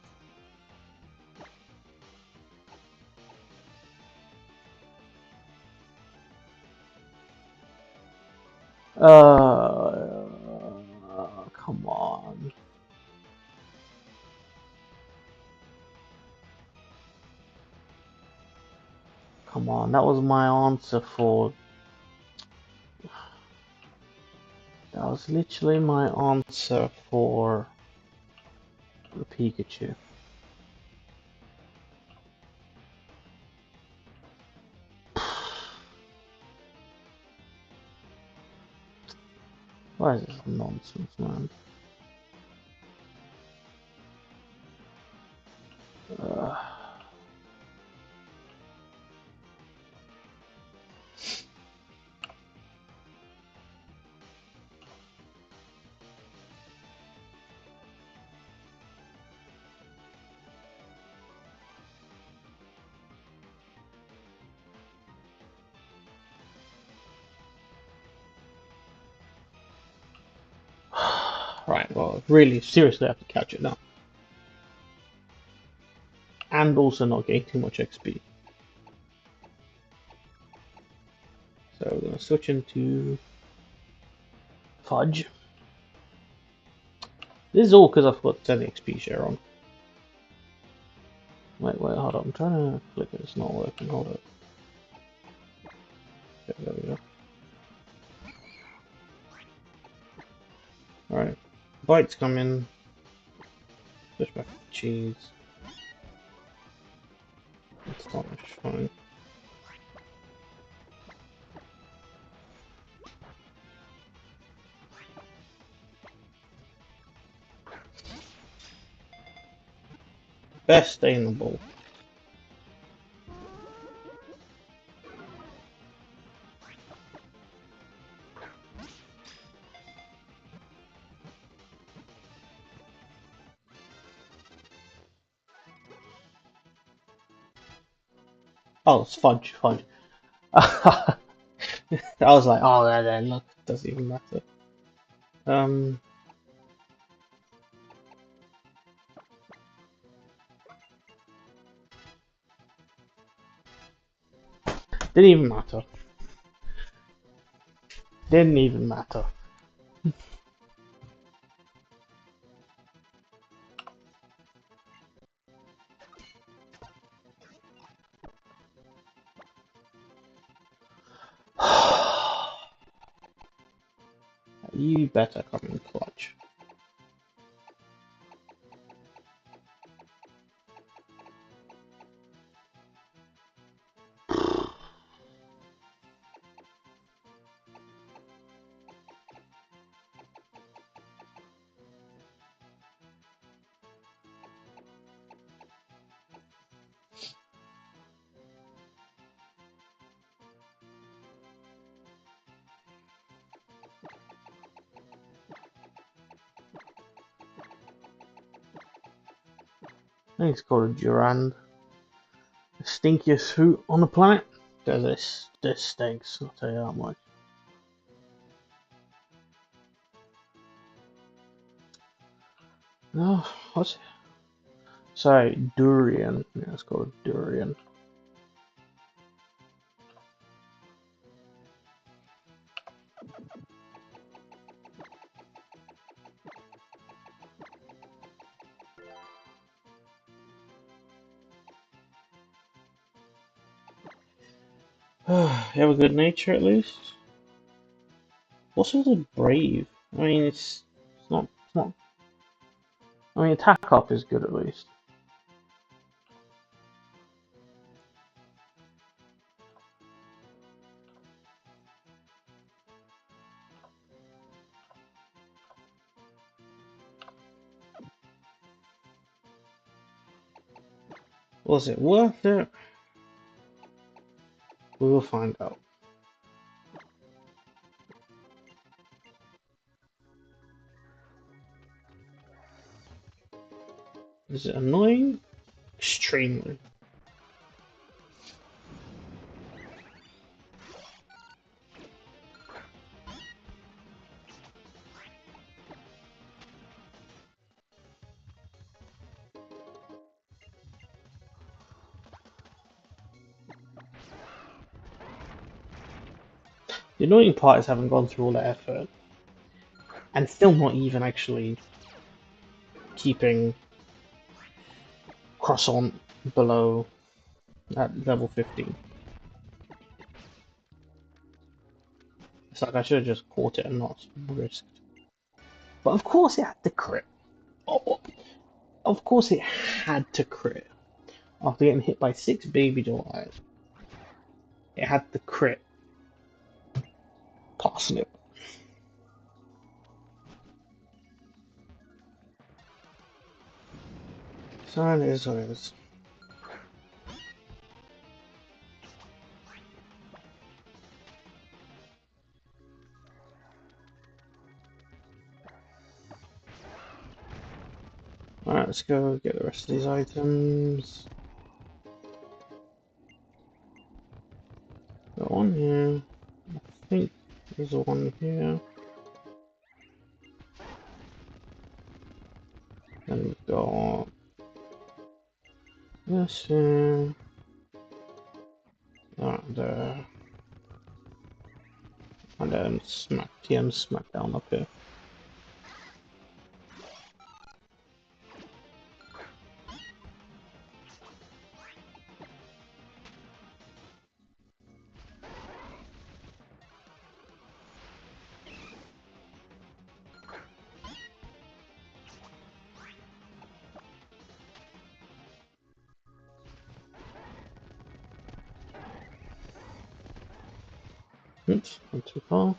Come on. Come on, that was my answer for... That was literally my answer for the Pikachu. What is this nonsense, man? Uh, right, well, really, seriously, I have to catch it now. And also not getting too much XP. So we're going to switch into Fudge. This is all because I forgot to turn the XP share on. Wait, hold on. I'm trying to click it. It's not working. Hold up. Okay, there we go. Alright. Bites come in. Push back to cheese. Astonish. Fine. Best stay in the ball. Oh, it's Fudge. Fudge. I was like, oh, then look, doesn't even matter. Didn't even matter. Didn't even matter. You better come in clutch. I think it's called a Durand. The stinkiest fruit on the planet. Because this stinks, I'll tell you that much. No, what's it? Sorry, durian. Yeah, it's called durian. You have a good nature at least. What's with the brave? I mean, it's not. It's not. I mean, attack up is good at least. Was it worth it? We will find out. Is it annoying? Extremely. The annoying part is having gone through all that effort and still not even actually keeping Croissant below at level 15. It's like I should have just caught it and not risked. But of course it had to crit. Oh, of course it had to crit. After getting hit by 6 baby doll eyes. It had to crit. Parsnip. So it is what it is. Alright, let's go get the rest of these items. Got one here. I think there's one here. And we've got this here. That there. And then TM Smackdown up here. Oops, not too far.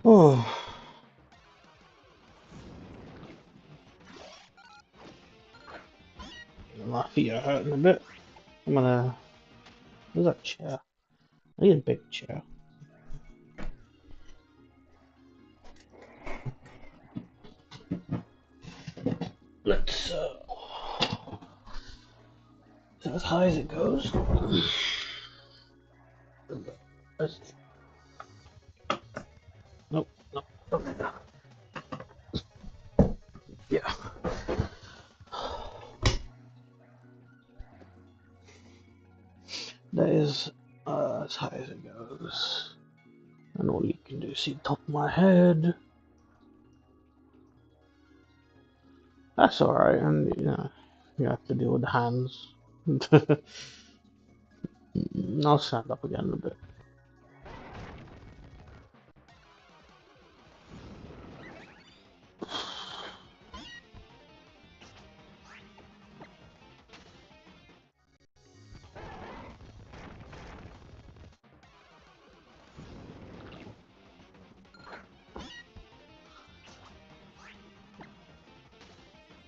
Oh. My feet are hurting a bit. I'm gonna. Where's that chair? I need a big chair. Let's. As high as it goes. Nope, nope, nope. Yeah. That is as high as it goes. And all you can do is see the top of my head. That's alright, and you know, you have to deal with the hands. I'll stand up again in a bit.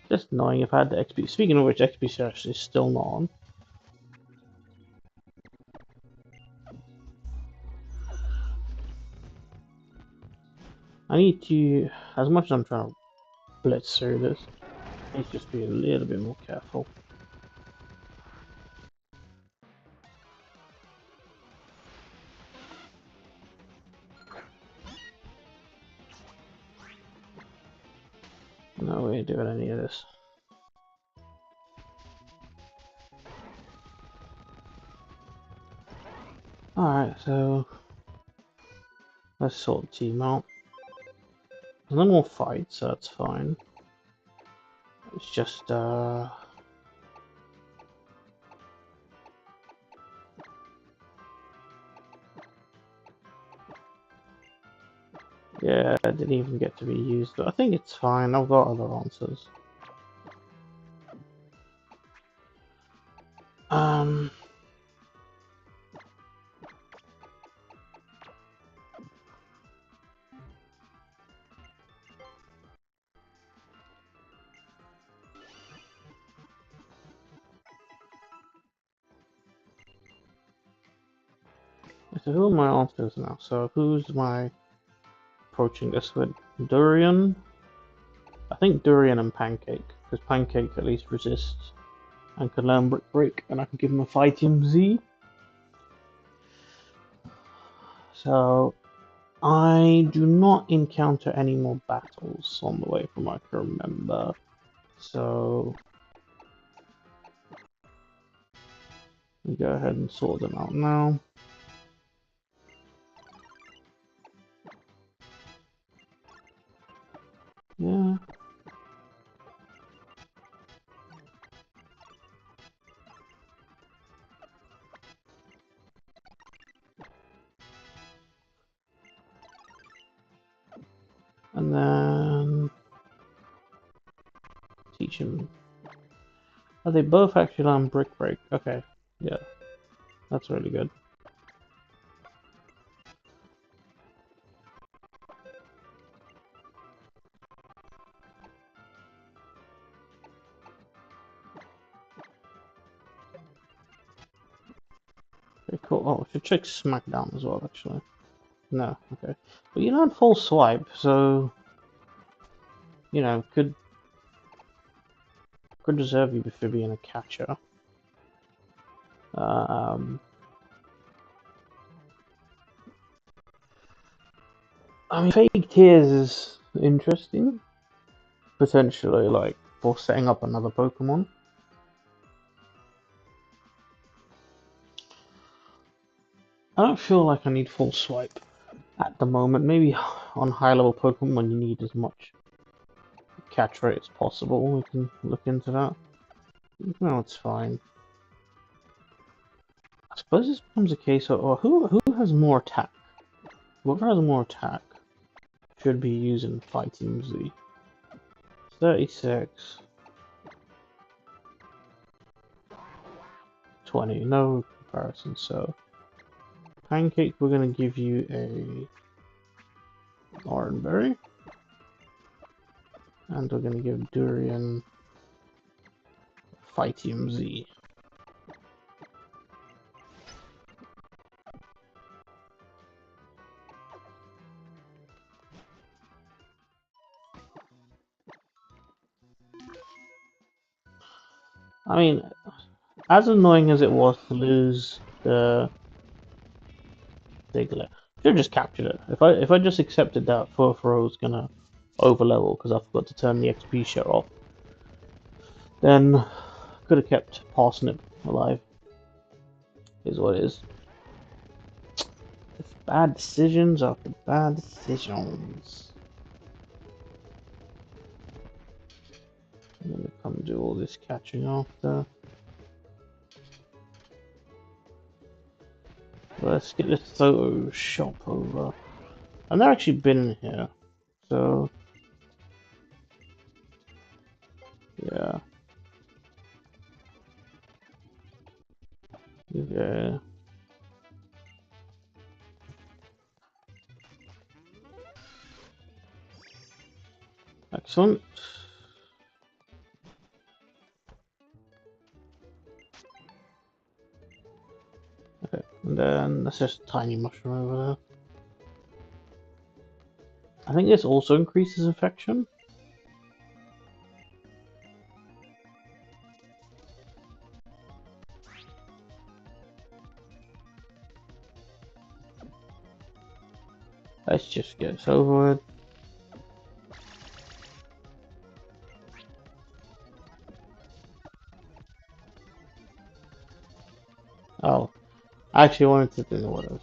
Just knowing if I had the XP. Speaking of which, XP search is still not on. I need to, as much as I'm trying to blitz through this, I need to just be a little bit more careful. No way doing any of this. Alright, so let's sort the team out. There's no more fights, so that's fine. It's just yeah, it didn't even get to be used, but I think it's fine. I've got other answers. So who are my answers now? So who's my approaching this with? Durian? I think Durian and Pancake, because Pancake at least resists and can learn Brick Break, and I can give him a Fighting Z. So I do not encounter any more battles on the way from what I can remember. So we go ahead and sort them out now. Yeah. And then teach him. Oh, they both actually learn Brick Break. Okay, yeah, that's really good. Okay, cool. Oh, I should check Smackdown as well, actually. No, okay. But you learn Full Swipe, so you know, could deserve you for being a catcher. I mean, Fake Tears is interesting, potentially, like, for setting up another Pokemon. I don't feel like I need Full Swipe at the moment. Maybe on high-level Pokemon you need as much catch rate as possible. We can look into that. No, it's fine. I suppose this becomes a case of, or who has more attack? Whoever has more attack should be using Fighting Z. 36. 20, no comparison, so Pancake, we're gonna give you a Oranberry. And we're gonna give Durian Fighting Z. I mean, as annoying as it was to lose the Diglett, should have just captured it. If I just accepted that Furfuro was gonna overlevel because I forgot to turn the XP share off, then could have kept Parsnip alive. Is what it is. It's bad decisions after bad decisions. I'm gonna come do all this catching after. Let's get this photo shop over. I've never actually been in here, so yeah. Yeah. Excellent. And that's just a tiny mushroom over there. I think this also increases infection. Let's just get this over with. Oh, I actually wanted to do what it was.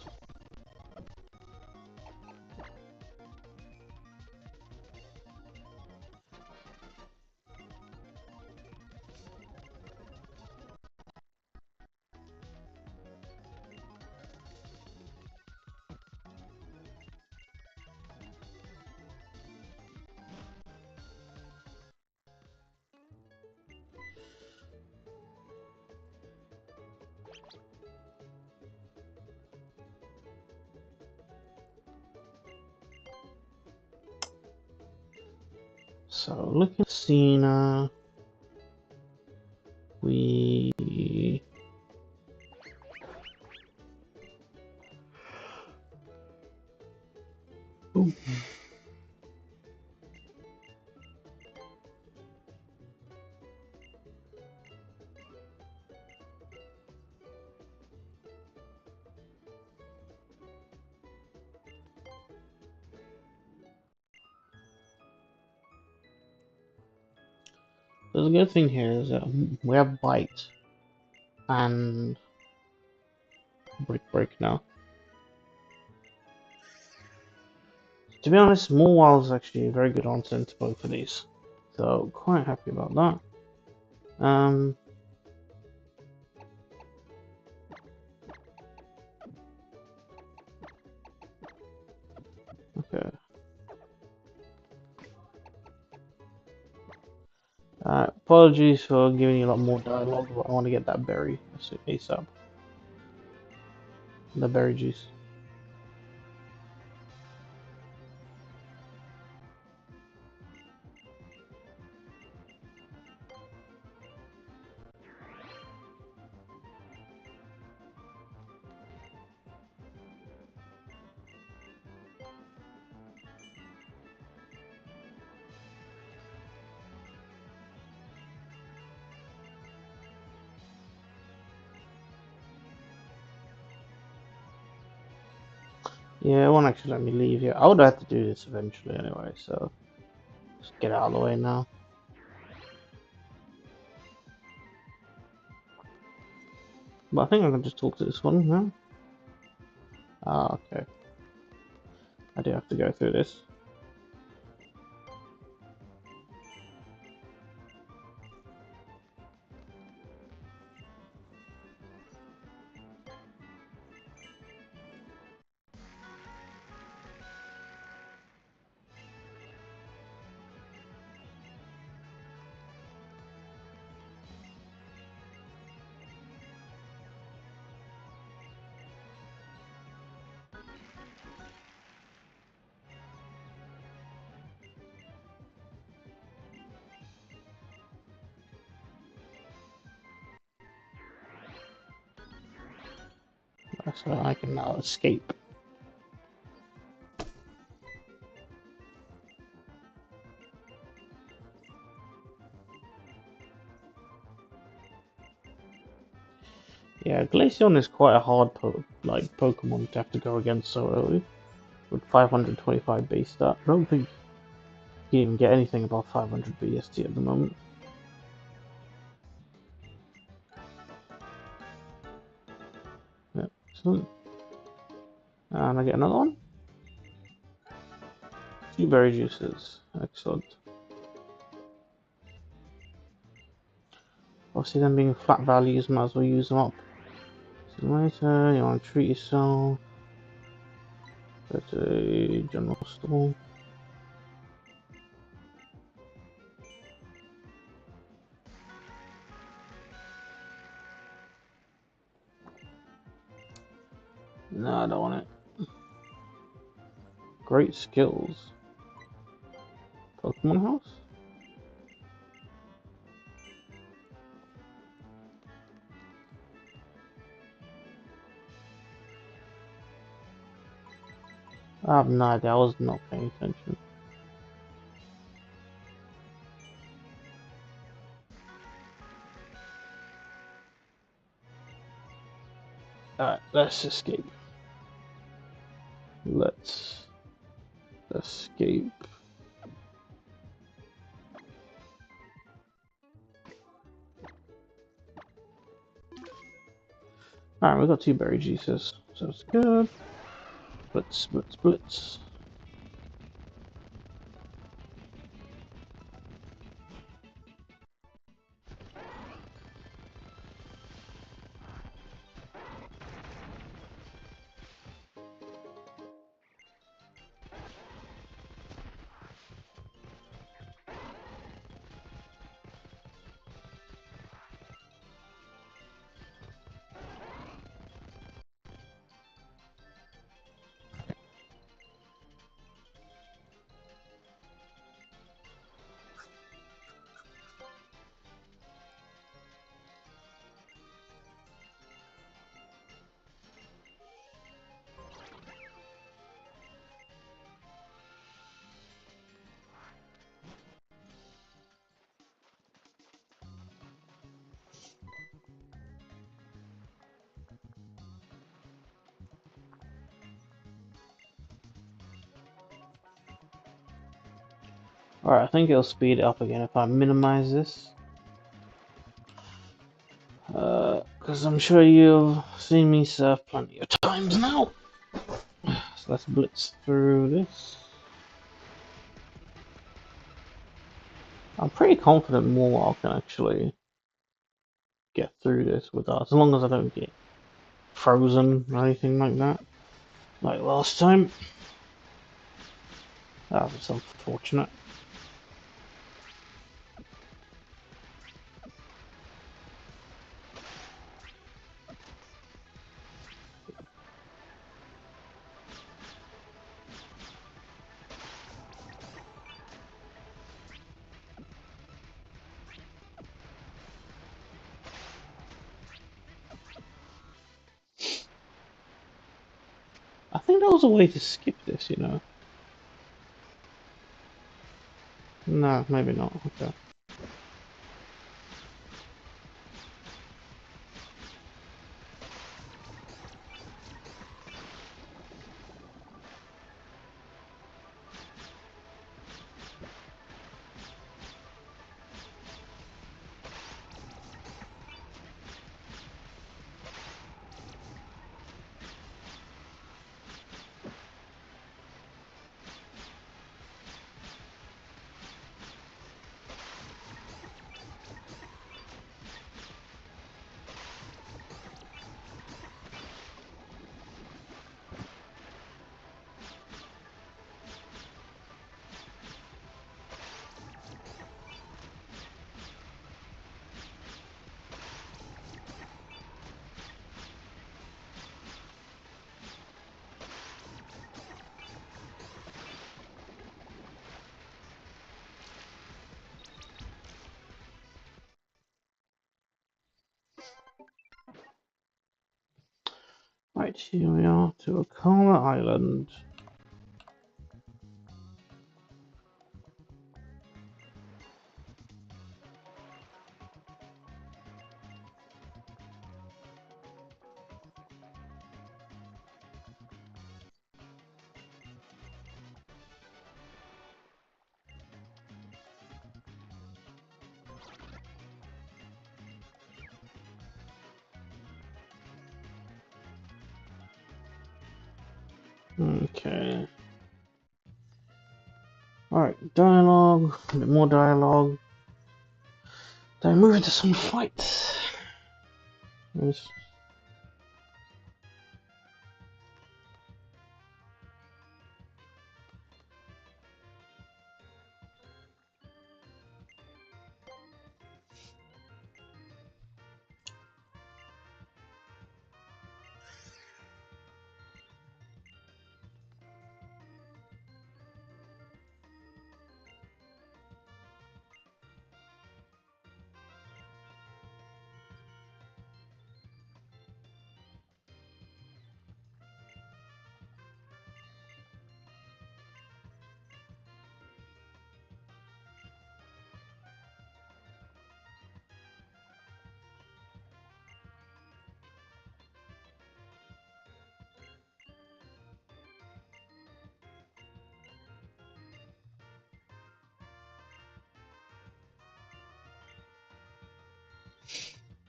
So looking at Cena, we ooh. The good thing here is that we have Bite and Break now. To be honest, Mawile is actually a very good answer to both of these, so quite happy about that. Okay. Apologies for giving you a lot more dialogue, but I want to get that berry ASAP. The berry juice. Yeah, it won't actually let me leave here. I would have to do this eventually anyway, so just get out of the way now. But I think I can just talk to this one now. Ah, okay. I do have to go through this. So I can now escape. Yeah, Glaceon is quite a hard Pokemon to have to go against so early. With 525 base stat. I don't think you can even get anything above 500 BST at the moment. Yep, excellent. And I get another one. 2 berry juices. Excellent. Obviously, them being flat values, might as well use them up. So later, you want to treat yourself. Go to the general store. No, I don't want it. Great skills. Pokemon House? I have no idea, I was not paying attention. Alright, let's escape. Let's escape. Alright, we got 2 berry juices, so it's good. Blitz, blitz, blitz. Alright, I think it'll speed it up again if I minimize this. Because I'm sure you've seen me surf plenty of times now. So let's blitz through this. I'm pretty confident Warlock can actually get through this without, as long as I don't get frozen or anything like that. Like last time. That was unfortunate. I think there was a way to skip this, you know. No, maybe not. Okay. Right, here we are to Alola Island. Okay. Alright, dialogue, a bit more dialogue. Then move into some fights. Yes.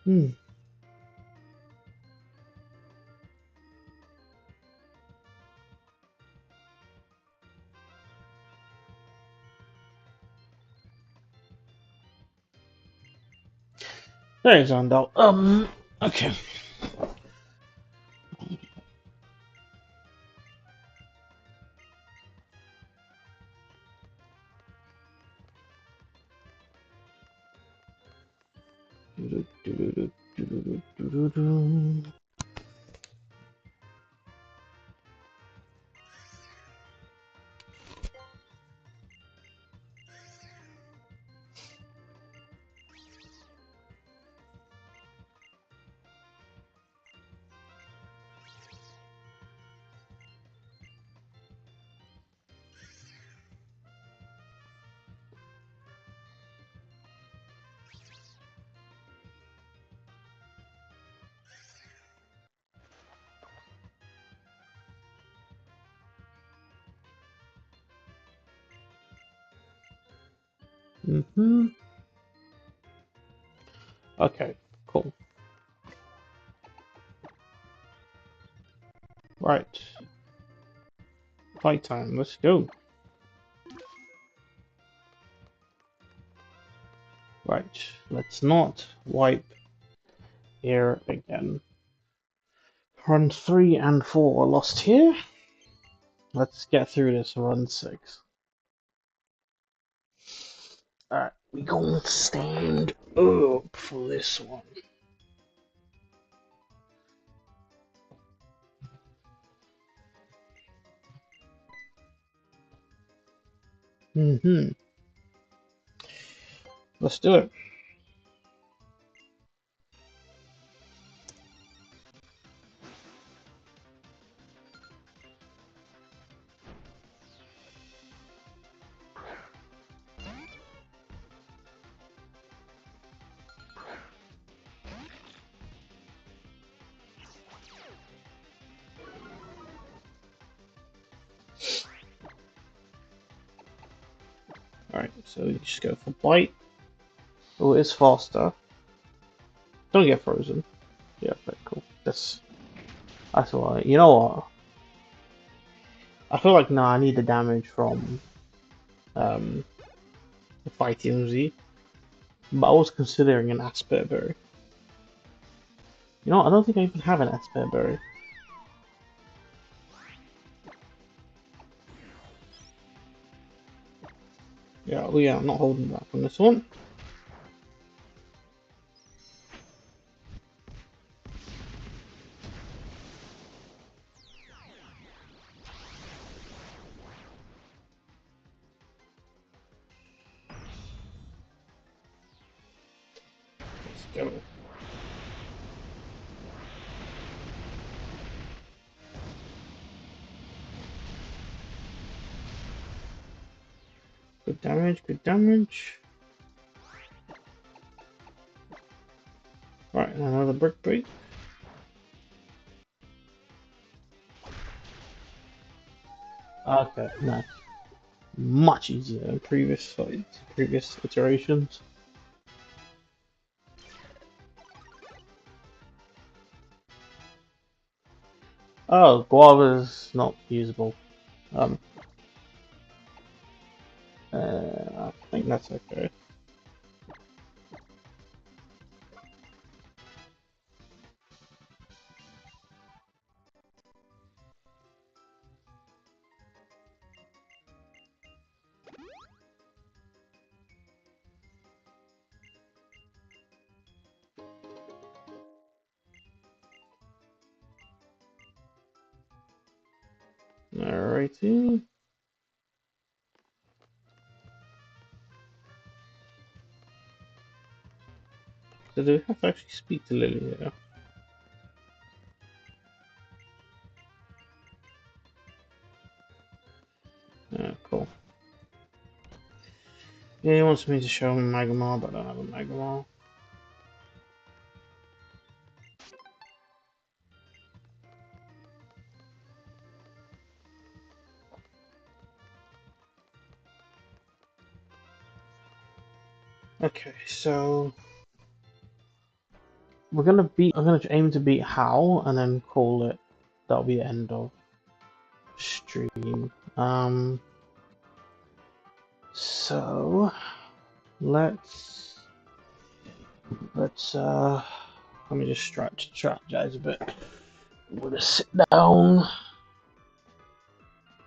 Hmm. There is Andal. Okay. Okay, cool. Right. Fight time, let's go. Right, let's not wipe here again. Run 3 and 4 are lost here. Let's get through this run 6. Alright, we gonna stand up for this one. Let's do it. Alright, so you just go for bite. Oh, it's faster. Don't get frozen. Yeah, okay, cool. That's alright. You know what? I feel like I need the damage from um the fighting Z. But I was considering an Aspect Berry. You know, I don't think I even have an Aspect Berry. Yeah, well, yeah, I'm not holding back on this one. Let's go. Good damage, good damage. Right, another brick break. Okay, nice. Much easier than previous fights, previous iterations. Oh, Guava's not usable. Um, I think that's okay. Alrighty. So do we have to actually speak to Lily here? Yeah, cool. Yeah, he wants me to show him Magmar, but I don't have a Magmar. Okay, so we're gonna beat. I'm gonna aim to beat How, and then call it. That'll be the end of stream. So let's let me just strategize a bit. I'm gonna sit down.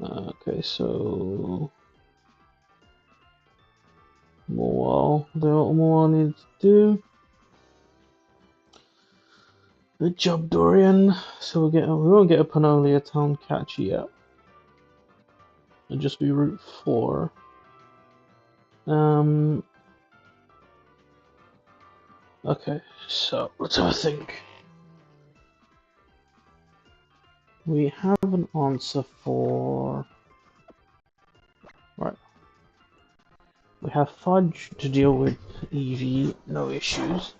Okay, so more I need to do. Good job, Dorian. So we won't get a Panolia Town catch yet. It'll just be Route 4. Okay, so let's have a think. We have an answer for... Right. We have Fudge to deal with Eevee, no issues.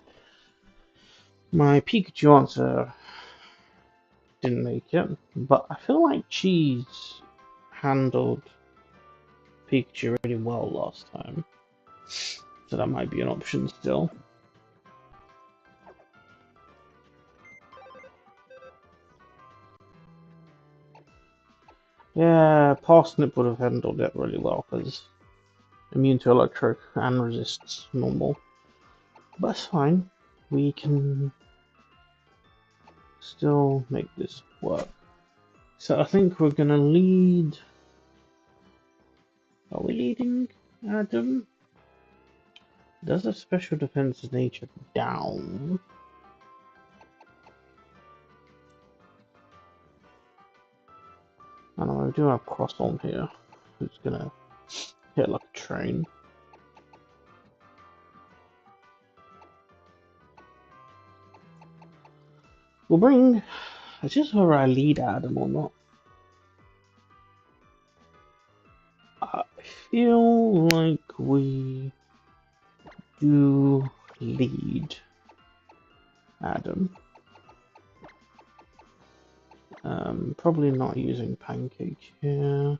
My Pikachu answer didn't make it, but I feel like Cheese handled Pikachu really well last time. So that might be an option still. Yeah, Parsnip would have handled it really well because immune to electric and resists normal. But that's fine. We can still make this work. So I think we're gonna lead. Are we leading Adam? Does a special defense nature down? I don't know, we do have Cross on here, who's gonna hit like a train. We'll bring... Is this whether I lead Adam or not? I feel like we do lead Adam. Probably not using Pancake here.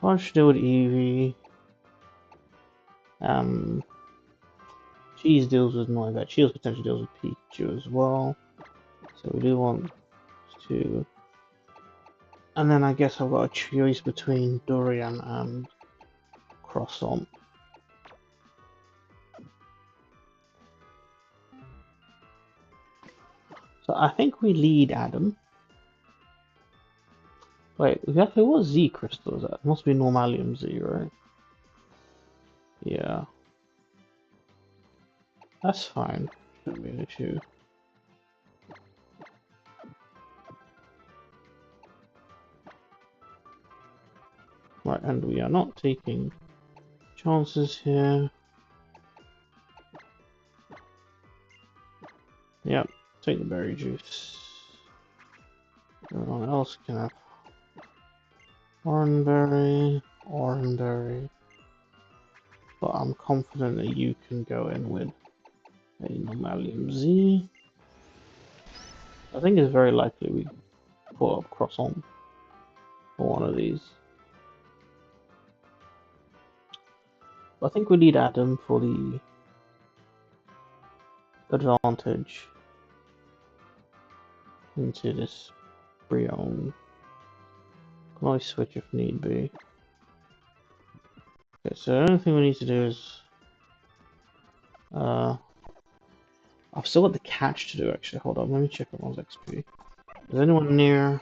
Fudge deal with Eevee. Cheese deals with Noibat. Cheese potentially deals with Pikachu as well. So we do want to... And then I guess I've got a choice between Dorian and Croissant. So I think we lead Adam. Wait, exactly what Z crystal is that? It must be Normalium Z, right? Yeah. That's fine. Shouldn't be an issue. Right, and we are not taking chances here. Yep, take the berry juice. Everyone else can have Oranberry, but I'm confident that you can go in with a Normalium Z. I think it's very likely we put up Croissant for one of these. But I think we need Adam for the advantage into this Brion. Can always switch if need be. Okay, so the only thing we need to do is I've still got the catch to do actually. Hold on, let me check everyone's XP. Is anyone near?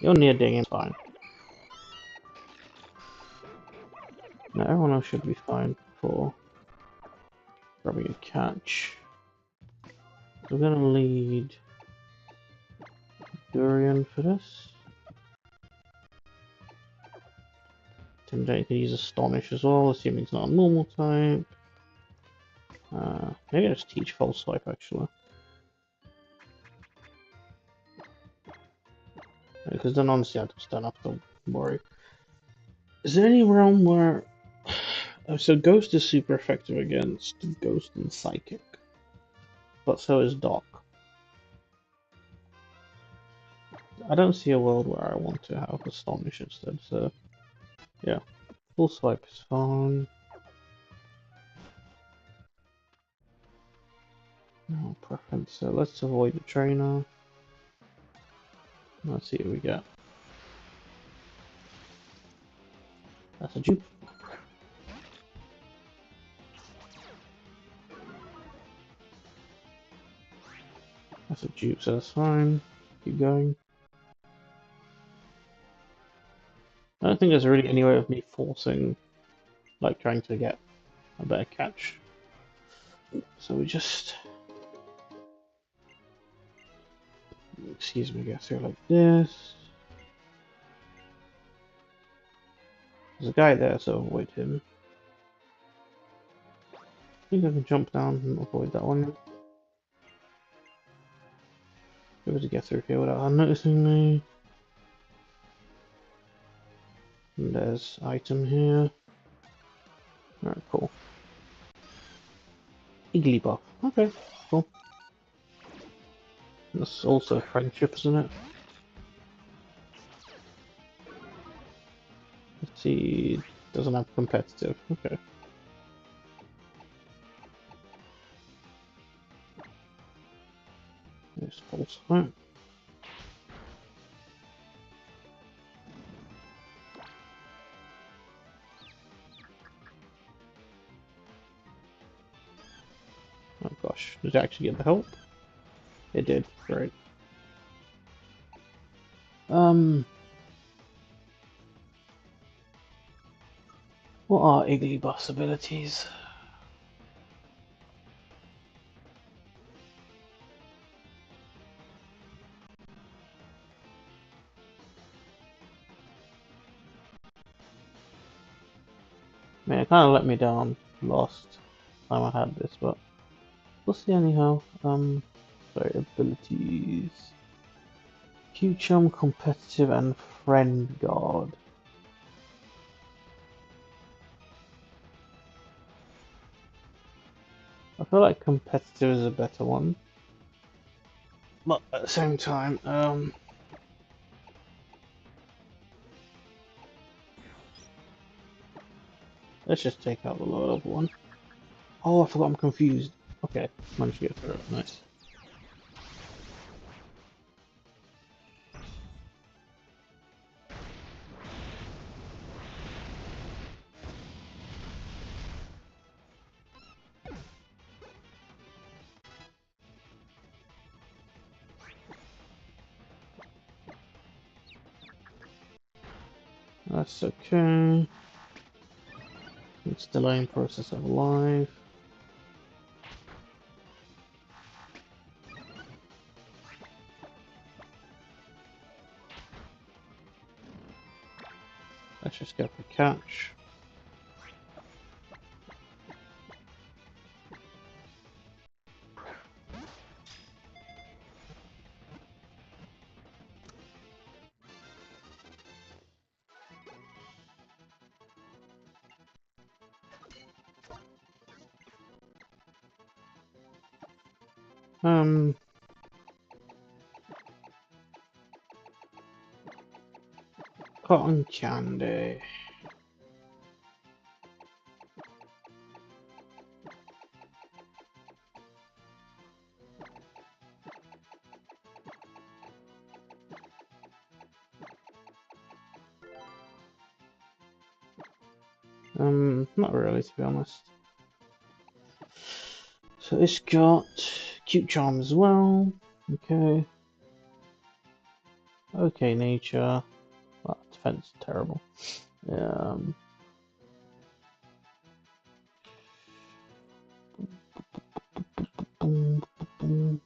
You're near digging, fine. No, everyone else should be fine for grabbing a catch. We're gonna lead Durian for this. Intimidate can use Astonish as well, assuming it's not a normal type. Maybe I'll just teach False Swipe actually. Because then honestly I just don't have to worry. Is there any realm where... So Ghost is super effective against Ghost and Psychic. But so is Doc. I don't see a world where I want to have Astonish instead, so... Yeah. Full swipe is fine. No preference, so let's avoid the trainer. Let's see what we get. That's a dupe. That's a dupe, so that's fine. Keep going. I don't think there's really any way of me forcing, like trying to get a better catch. So we just, excuse me, get through like this. There's a guy there, so avoid him. I think I can jump down and avoid that one. Be able to get through here without her noticing me. And there's item here. Alright, cool. Igglybuff. Okay, cool. That's also friendship, isn't it? Let's see. Doesn't have competitive. Okay. There's false hope. Oh gosh, did it actually get the help? It did, great. What are Igglybuff's abilities? Man, it kind of let me down last time I had this, but we'll see anyhow. Sorry, abilities. Q-Chum, competitive, and friend guard. I feel like competitive is a better one, but at the same time, let's just take out the lower level one. Oh, I forgot I'm confused. Okay, managed to get through it. Nice. That's okay. It's delaying process of life. Let's just go for catch. Cotton candy. Not really, to be honest. So it's got cute charm as well. Okay. Okay, nature. Well, defense is terrible. Um. Boom, boom.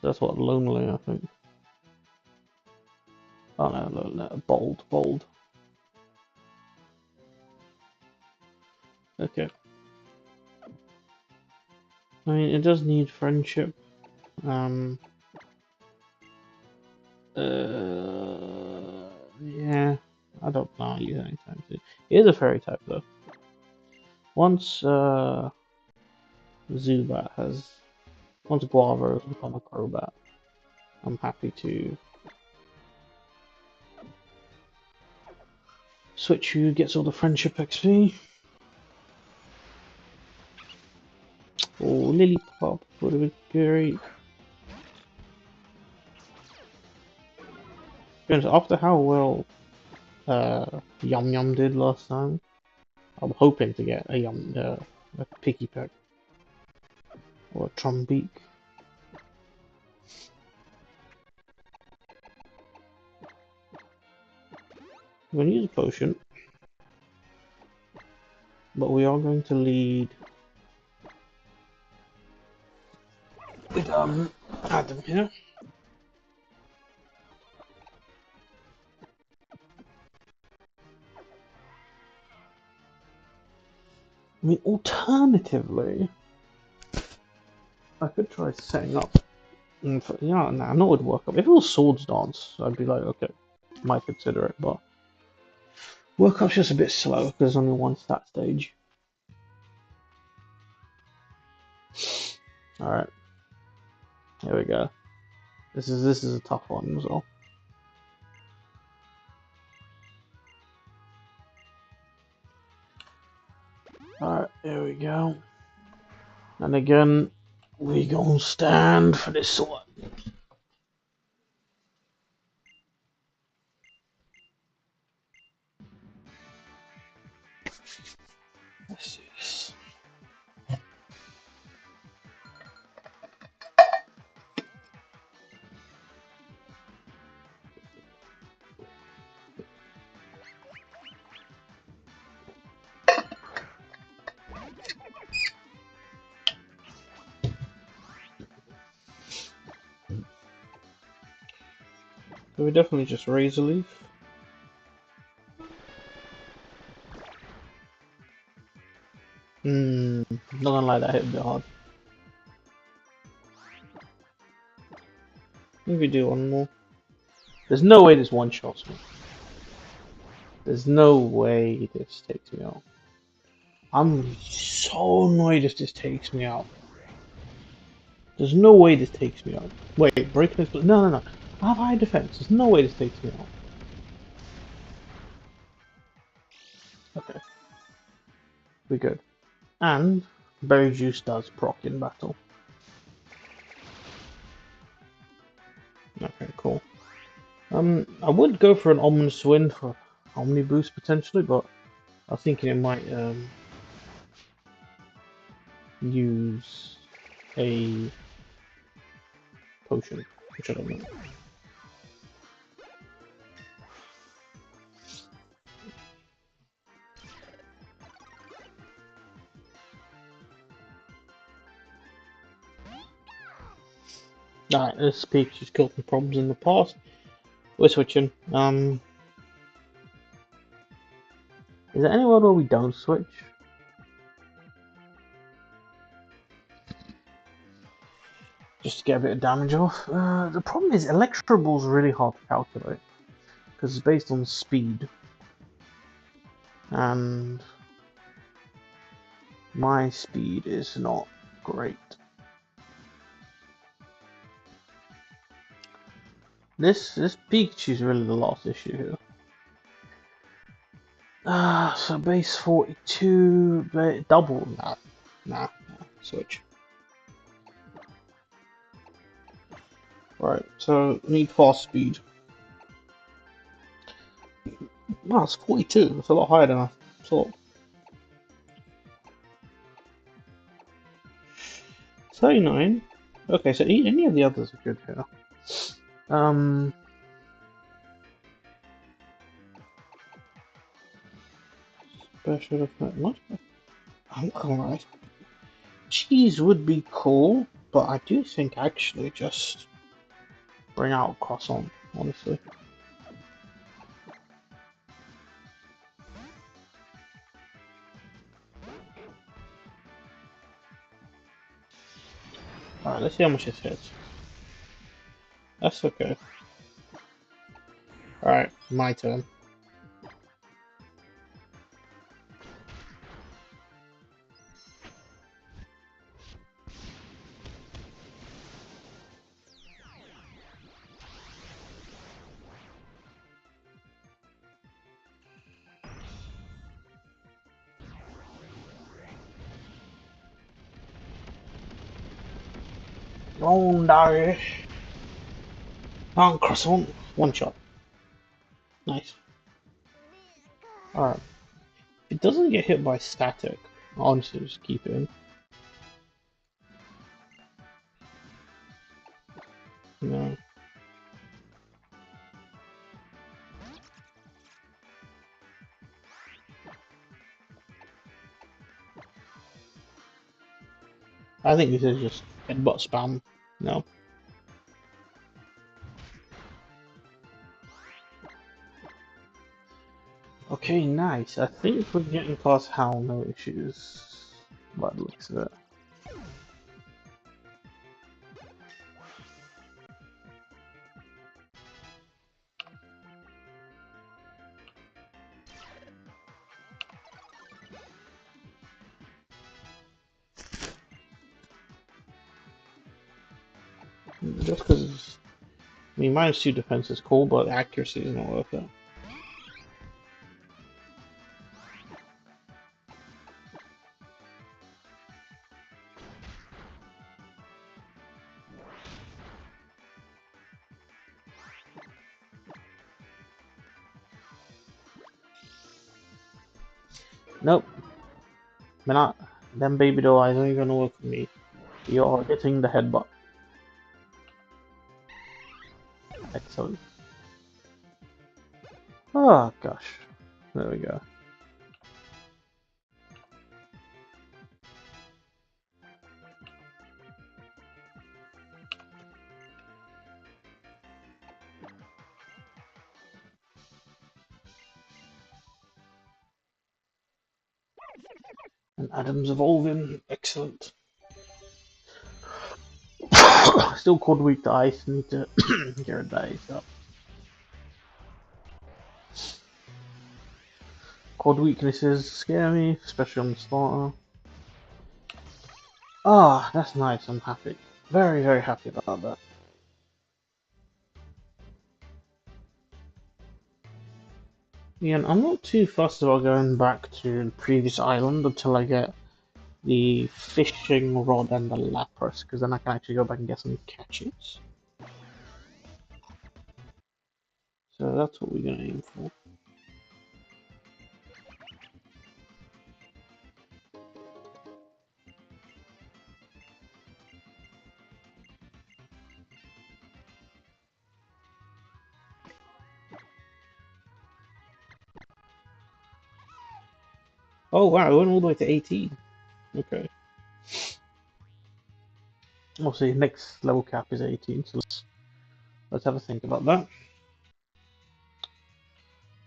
That's what lonely, I think. Oh no, bold, bold. Okay. I mean, it does need friendship. Um. Yeah. I don't plan on using it anytime soon. It is a fairy type though. Once Zubat has, once Guava has become a Crobat, I'm happy to Switch who gets all the friendship XP. Oh, Lily Pop would have been great. After how well Yum Yum did last time, I'm hoping to get a Picky Peck or a Trumbeak. I'm going to use a potion, but we are going to lead with Adam here. I mean, alternatively, I could try setting up. Yeah, nah, not with work up. If it was Swords Dance, I'd be like, okay, might consider it, but work up's just a bit slow because there's only one stat stage. All right, here we go. This is a tough one as well. Alright, here we go. And again, we gonna stand for this one. Let's do this. So we definitely just Razor Leaf. Not gonna lie, that hit a bit hard. Maybe we do one more. There's no way this one shots me. There's no way this takes me out. I'm so annoyed if this takes me out. There's no way this takes me out. Wait, breaking this. No. I have high defense. There's no way this takes me out. Okay. We're good. And Berry Juice does proc in battle. Okay, cool. I would go for an Ominous Wind for Omni Boost potentially, but I was thinking it might use a potion, which I don't know. Alright, this peak she's caused some problems in the past. We're switching. Is there anywhere where we don't switch? Just to get a bit of damage off. The problem is Electro Ball's really hard to calculate because it's based on speed, and my speed is not great. This Pikachu's really the last issue here. So base 42, double, nah, switch. Right, so need fast speed. Wow, it's 42, it's a lot higher than I thought. 39, okay, so any of the others are good here. Special effect, what? I'm not gonna lie. Cheese would be cool, but I do think actually just bring out Croissant, honestly. Alright, let's see how much this hits. That's okay. Alright, my turn. Don't die. On croissant. One shot. Nice. Alright. It doesn't get hit by static. Honestly, just keep it in. No. I think this is just headbutt spam. No. Okay, nice. I think we're getting past Howl, no issues. By the looks of it. Just because, I mean, -2 defense is cool, but accuracy is not worth it. Nope. They're not. Them baby doll eyes aren't gonna work for me. You're hitting the headbutt. Excellent. Oh gosh. There we go. And Adam's evolving. Excellent. Still called weak to ice. Need to get rid of that ice up. Cold weaknesses scare me, especially on the starter. Ah, that's nice. I'm happy. Very, very happy about that. Yeah, and I'm not too fussed about going back to the previous island until I get the fishing rod and the lapras, because then I can actually go back and get some catches. So that's what we're gonna aim for. Oh wow, I went all the way to 18. Okay. Obviously, next level cap is 18, so let's have a think about that.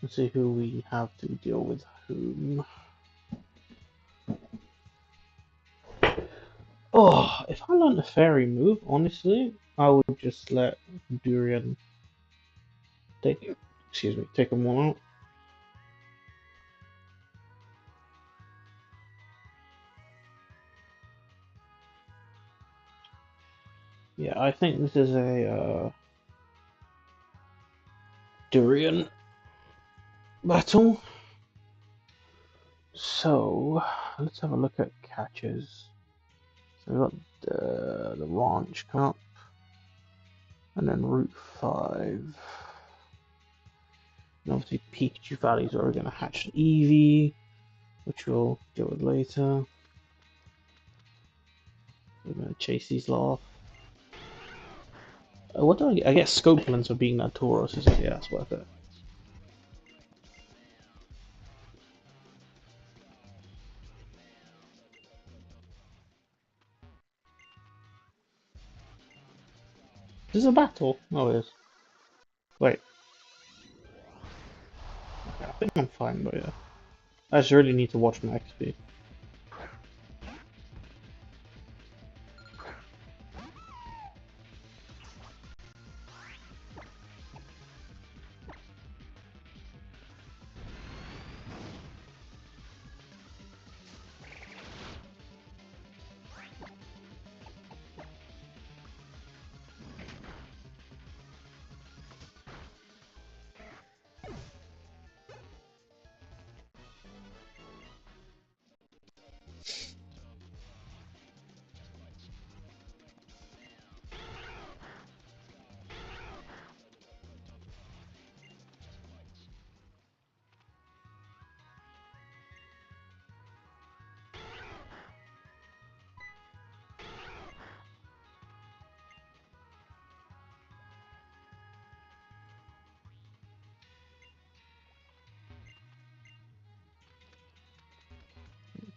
Let's see who we have to deal with whom. Oh, if I learned a fairy move, honestly, I would just let Durian take, excuse me, take them all out. Yeah, I think this is a Durian battle. So let's have a look at catches. So we've got the ranch come up, and then Route 5. And obviously Pikachu Valley is where we're going to hatch an Eevee, which we'll deal with later. We're going to chase these off. What do I get? I get Scopelins for being that Tauros, isn't it? Yeah, that's worth it. This is a battle? Oh, it is. Wait. Okay, I think I'm fine, but yeah. I just really need to watch my XP.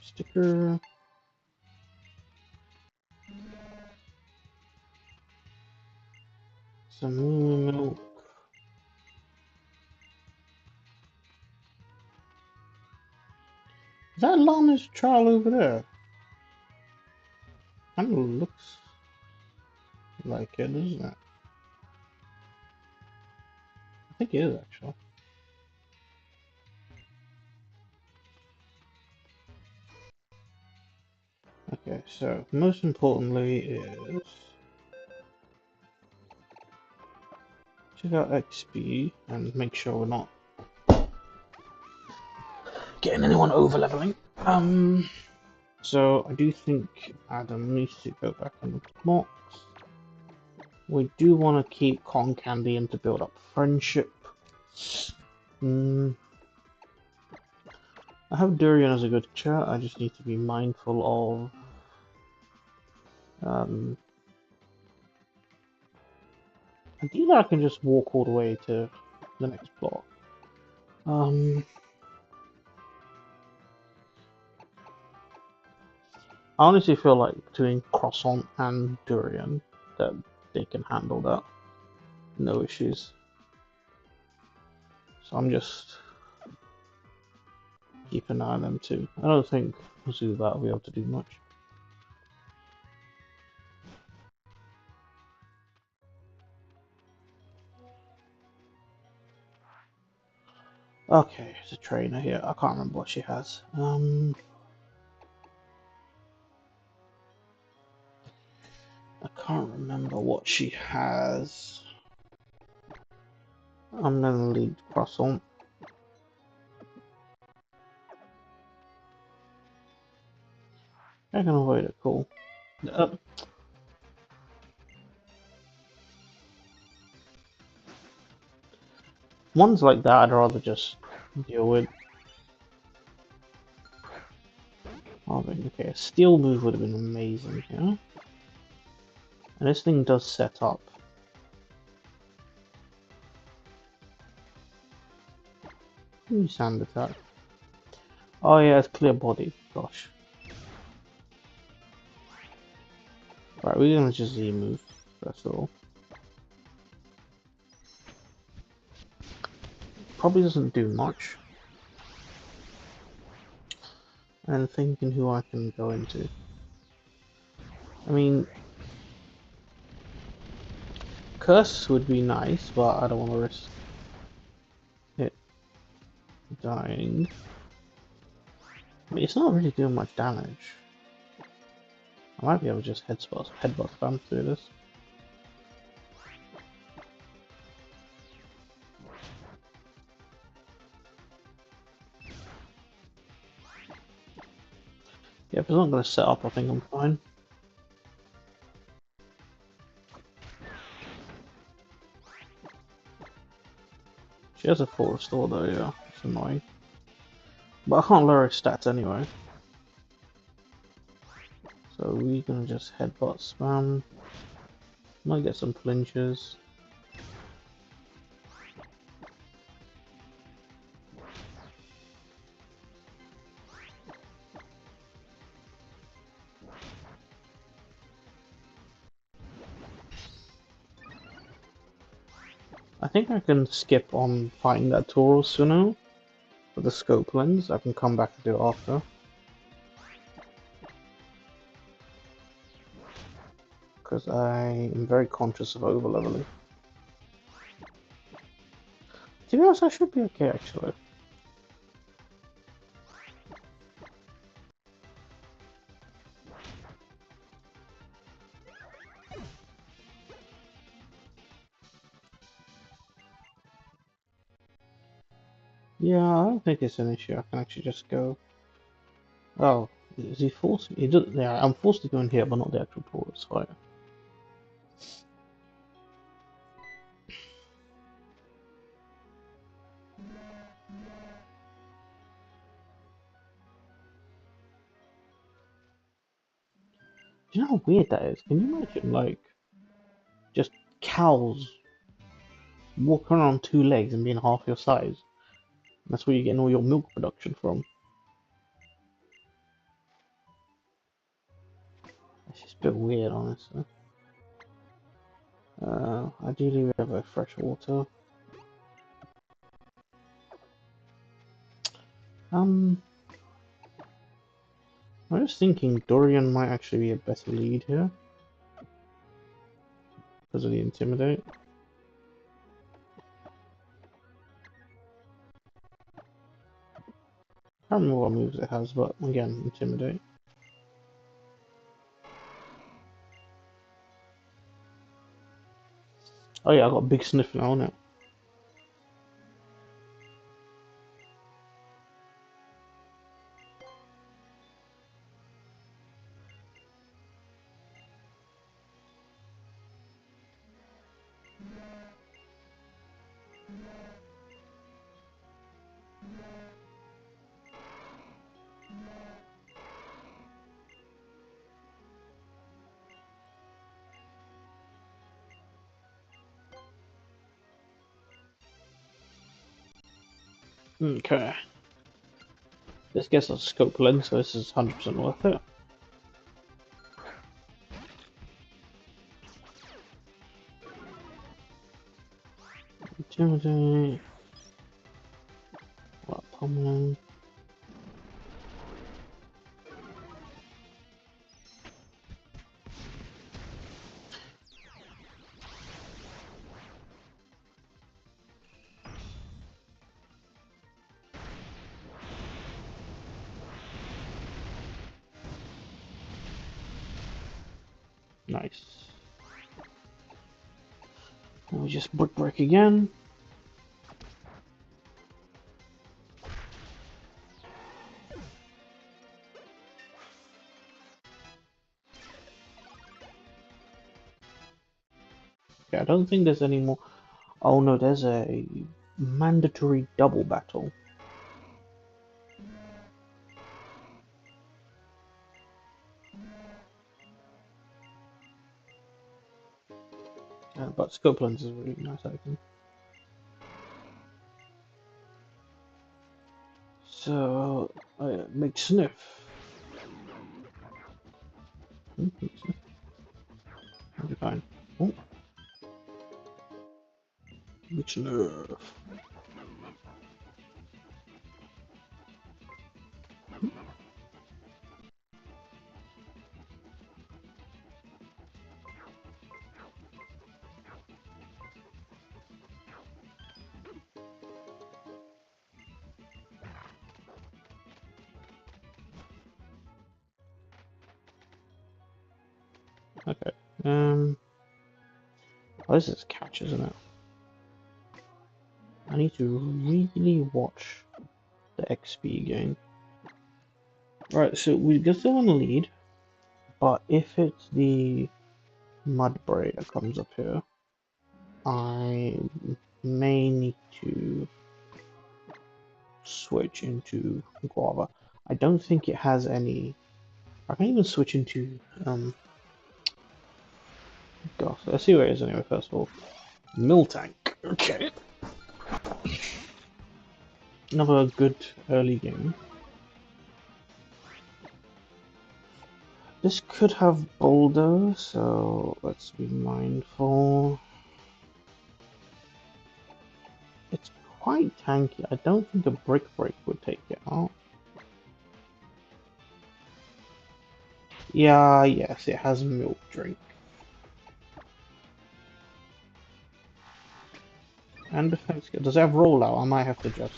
Sticker. Some milk. Is that Lana's child over there? Kind of looks like it, doesn't it? I think it is actually. Okay, so most importantly is check out XP and make sure we're not getting anyone over leveling. So I do think Adam needs to go back on the box. We do want to keep cotton candy and to build up friendship. I have Durian as a good chat. I just need to be mindful of. Ideally, I can just walk all the way to the next block. I honestly feel like between Croissant and Durian that they can handle that. No issues. So I'm just keep an eye on them too. I don't think Zubat will be able to do much. Okay, there's a trainer here. I can't remember what she has. I can't remember what she has. I'm gonna lead Croissant. I can avoid it, cool. Ones like that I'd rather just deal with. Oh, okay, a steel move would have been amazing, yeah? And this thing does set up. Sand attack. Oh yeah, it's clear body. Gosh. Right, we're gonna just Z move. That's all. Probably doesn't do much. And thinking who I can go into. I mean, Curse would be nice, but I don't want to risk it dying. I mean, it's not really doing much damage. I might be able to just headbutt spam through this. Yeah, if it's not going to set up, I think I'm fine. She has a full restore though, yeah. It's annoying. But I can't lower her stats anyway. So we're gonna just headbutt spam. Might get some flinches. I think I can skip on fighting that Tauros for now. With the scope lens, I can come back and do it after. Because I am very conscious of overleveling. To be honest, I should be okay actually. Yeah, I don't think it's an issue. I can actually just go. Oh, is he forced? He does. Yeah, I'm forced to go in here, but not the actual Tauros fight. Do you know how weird that is? Can you imagine, like, just cows walking around on two legs and being half your size? That's where you're getting all your milk production from. a bit weird, honestly. Ideally we have a fresh water. I'm just thinking Dorian might actually be a better lead here because of the intimidate. I can't remember what moves it has, but again, intimidate. Oh yeah, I got a big sniff now, innit? Okay. This gets us scope lens, so this is 100% worth it. Intimidate. What, pummeling? Nice. And we just brick break again. Okay, I don't think there's any more. Oh no, there's a mandatory double battle. But scope lens is a really nice item. So, make sniff. Okay, fine. Oh. Make sniff. Okay. Oh, this is catch, isn't it? I need to really watch the XP gain. Right, so we still want to lead, but if it's the Mudbray that comes up here, I may need to switch into Guava. I don't think it has any. I can even switch into gosh, let's see where it is anyway. First of all, Miltank. Okay, another good early game. This could have Boulder, so let's be mindful. It's quite tanky. I don't think a Brick Break would take it out. Yeah, yes, it has Milk Drink. And defense. Does it have rollout? I might have to just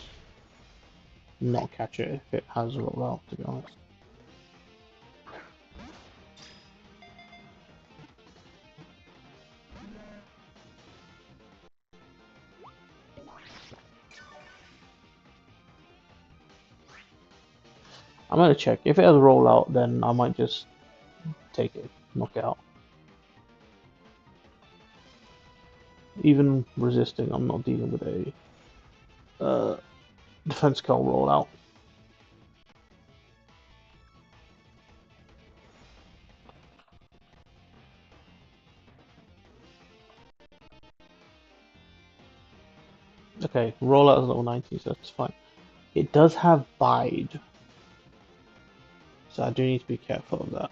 not catch it if it has rollout, to be honest. I'm gonna check. If it has rollout, then I might just take it, knock it out. Even resisting, I'm not dealing with a defense call rollout. Okay, rollout is level 19, so that's fine. It does have Bide, so I do need to be careful of that.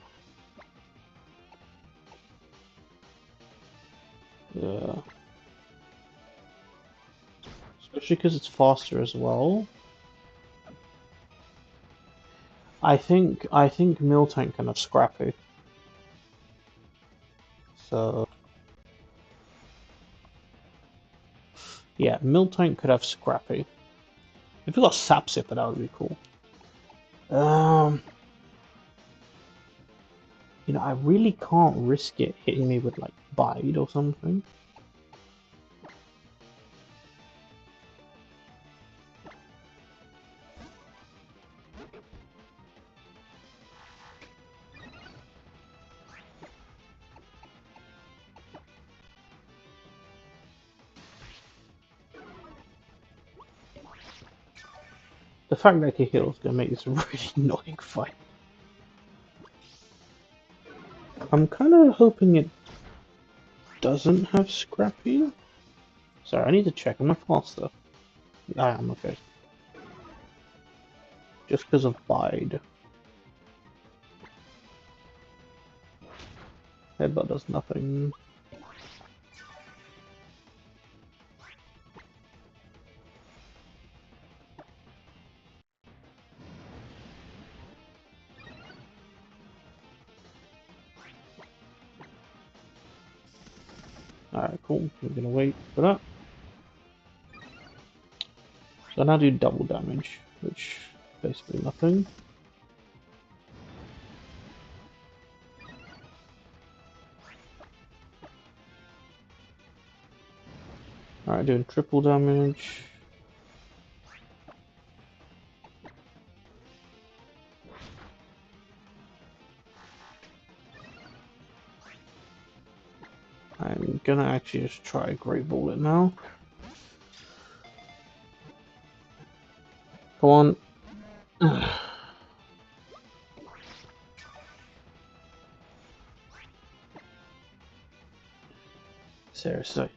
Yeah. Especially because it's faster as well. I think Miltank can have Scrappy. So yeah, Miltank could have Scrappy. If we got Sap Sipper, that would be cool. Um, I really can't risk it hitting me with like Bide or something. The fact that I can heal is gonna make this a really annoying fight. I'm kind of hoping it doesn't have Scrappy. Sorry, I need to check. Am I faster? I am, okay. Just because of Bide. Headbutt does nothing. Alright, cool. We're gonna wait for that. So now do double damage, which basically nothing. Alright, doing triple damage. I'm gonna actually just try Great Ball it now. Come on. Seriously.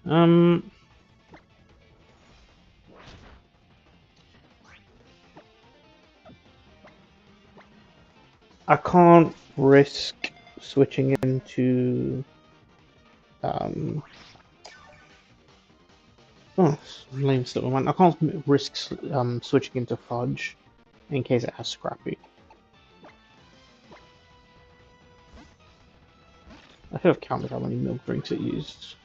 I can't risk switching into oh, lame slip of mine. I can't risk switching into Fudge in case it has Scrappy. I should have counted how many milk drinks it used.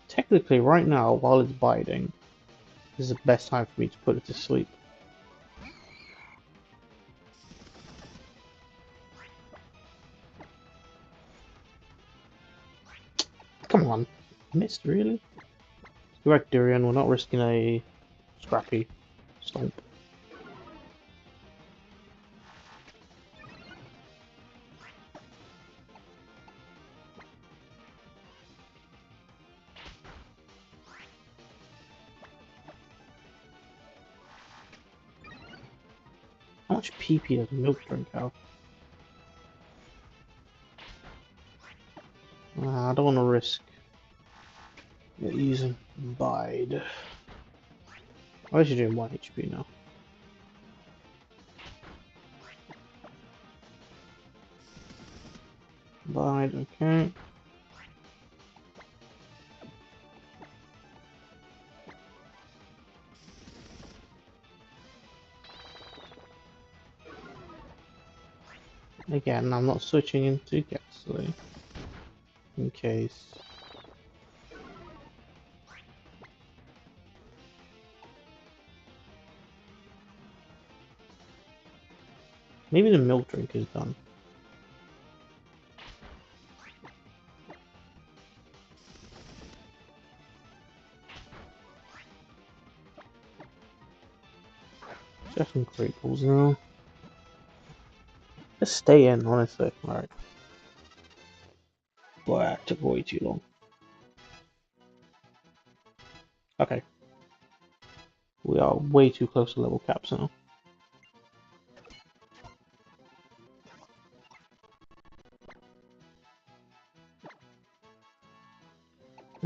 Technically, right now, while it's biting, this is the best time for me to put it to sleep. Come on. Missed, really? Correct, Durian. We're not risking a Scrappy Stomp. How much PP does a milk drink have? I don't want to risk using Bide. I should do 1 HP now. Bide, okay. Again, I'm not switching into Getsly in case. Maybe the milk drink is done. Just some great balls now. Just stay in, honestly. Alright. Boy, that took way too long. Okay. We are way too close to level caps now.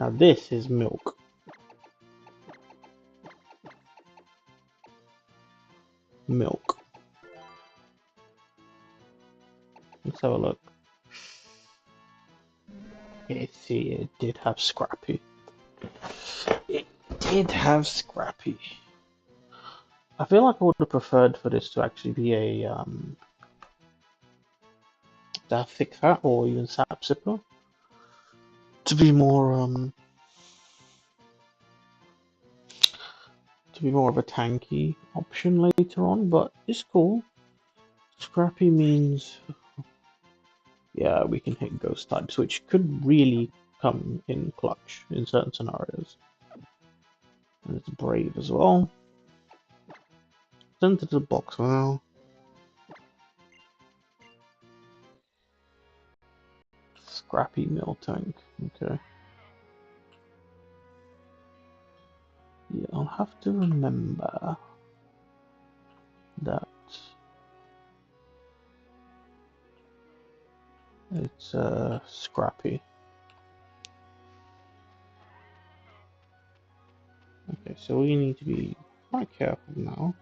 Now this is milk. Milk. Let's have a look. See, it did have Scrappy. It did have Scrappy. I feel like I would have preferred for this to actually be a thick fat or even sap sipper to be more of a tanky option later on, but it's cool. Scrappy means, yeah, we can hit ghost types, which could really come in clutch in certain scenarios. And it's brave as well. Send it to the box now. Scrappy mill tank. Okay. Yeah, I'll have to remember that it's Scrappy. Okay, so we need to be quite careful now.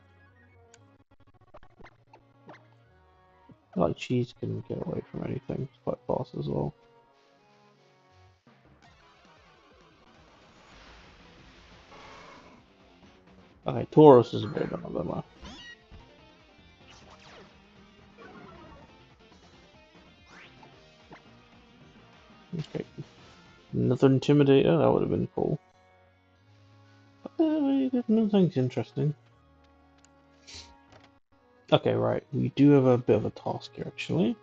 Like cheese can get away from anything, it's quite fast as well. Okay, Tauros is a bit of a dilemma. Okay, another Intimidator, that would have been cool. Nothing's interesting. Okay, right, we do have a bit of a task here actually.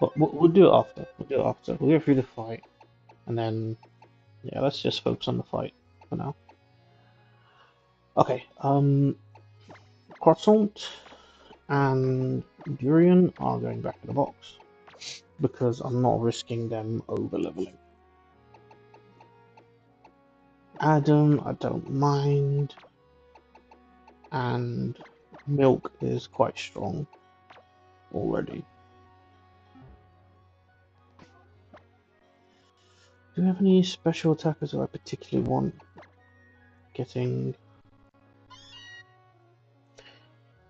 But we'll do it after. We'll do it after. We'll go through the fight, and then, yeah, let's just focus on the fight for now. Okay, Croissant and Durian are going back to the box because I'm not risking them over leveling. Adam, I don't mind, and Milk is quite strong already. Do we have any special attackers that I particularly want getting?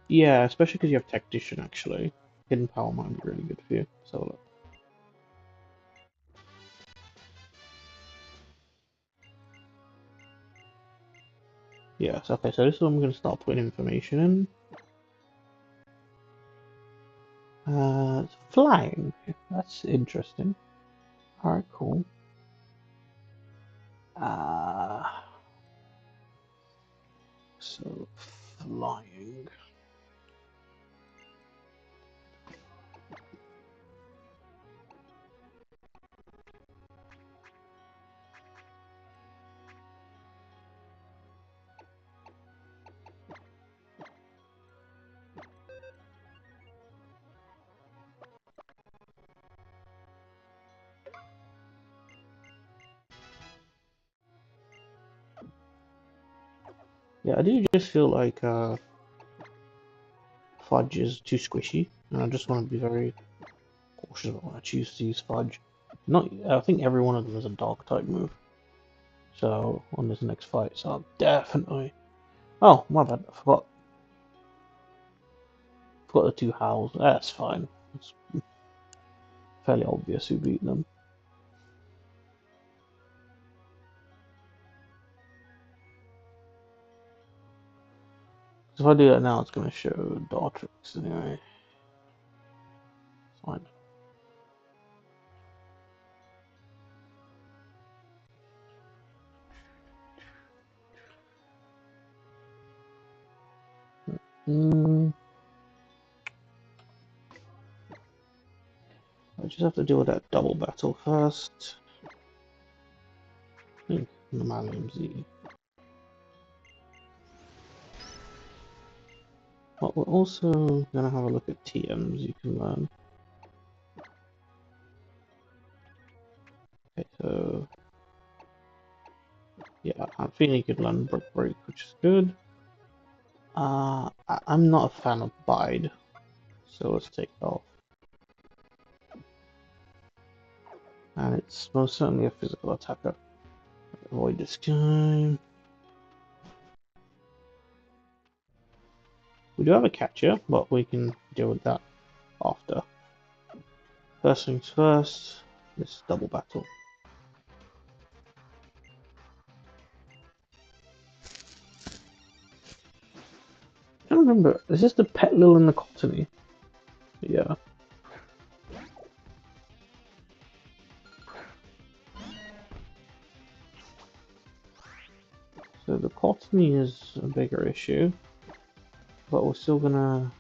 Yeah, especially because you have Tactician actually. Hidden Power might be really good for you. So look. Yes, okay, so this is what I'm going to start putting information in. Flying. That's interesting. Alright, cool. So, flying. Yeah, I do just feel like Fudge is too squishy, and I just want to be very cautious about when I choose to use Fudge. I think every one of them is a Dark type move. So, on this next fight, so I'll definitely... Oh, my bad, I forgot. Forgot the two Howls. That's fine. It's fairly obvious who beat them. If I do that now, it's going to show Dartrix anyway. Fine. I just have to deal with that double battle first. I think Normalium Z. But we're also going to have a look at TMs you can learn. Okay, so... yeah, I'm feeling you could learn Brick Break, which is good. I'm not a fan of Bide, so let's take it off. And it's most certainly a physical attacker. Avoid this guy. We do have a catcher, but we can deal with that after. First things first, this double battle. I don't remember, is this the Petlil and the Cottony? Yeah. So the Cottony is a bigger issue, but we're still gonna...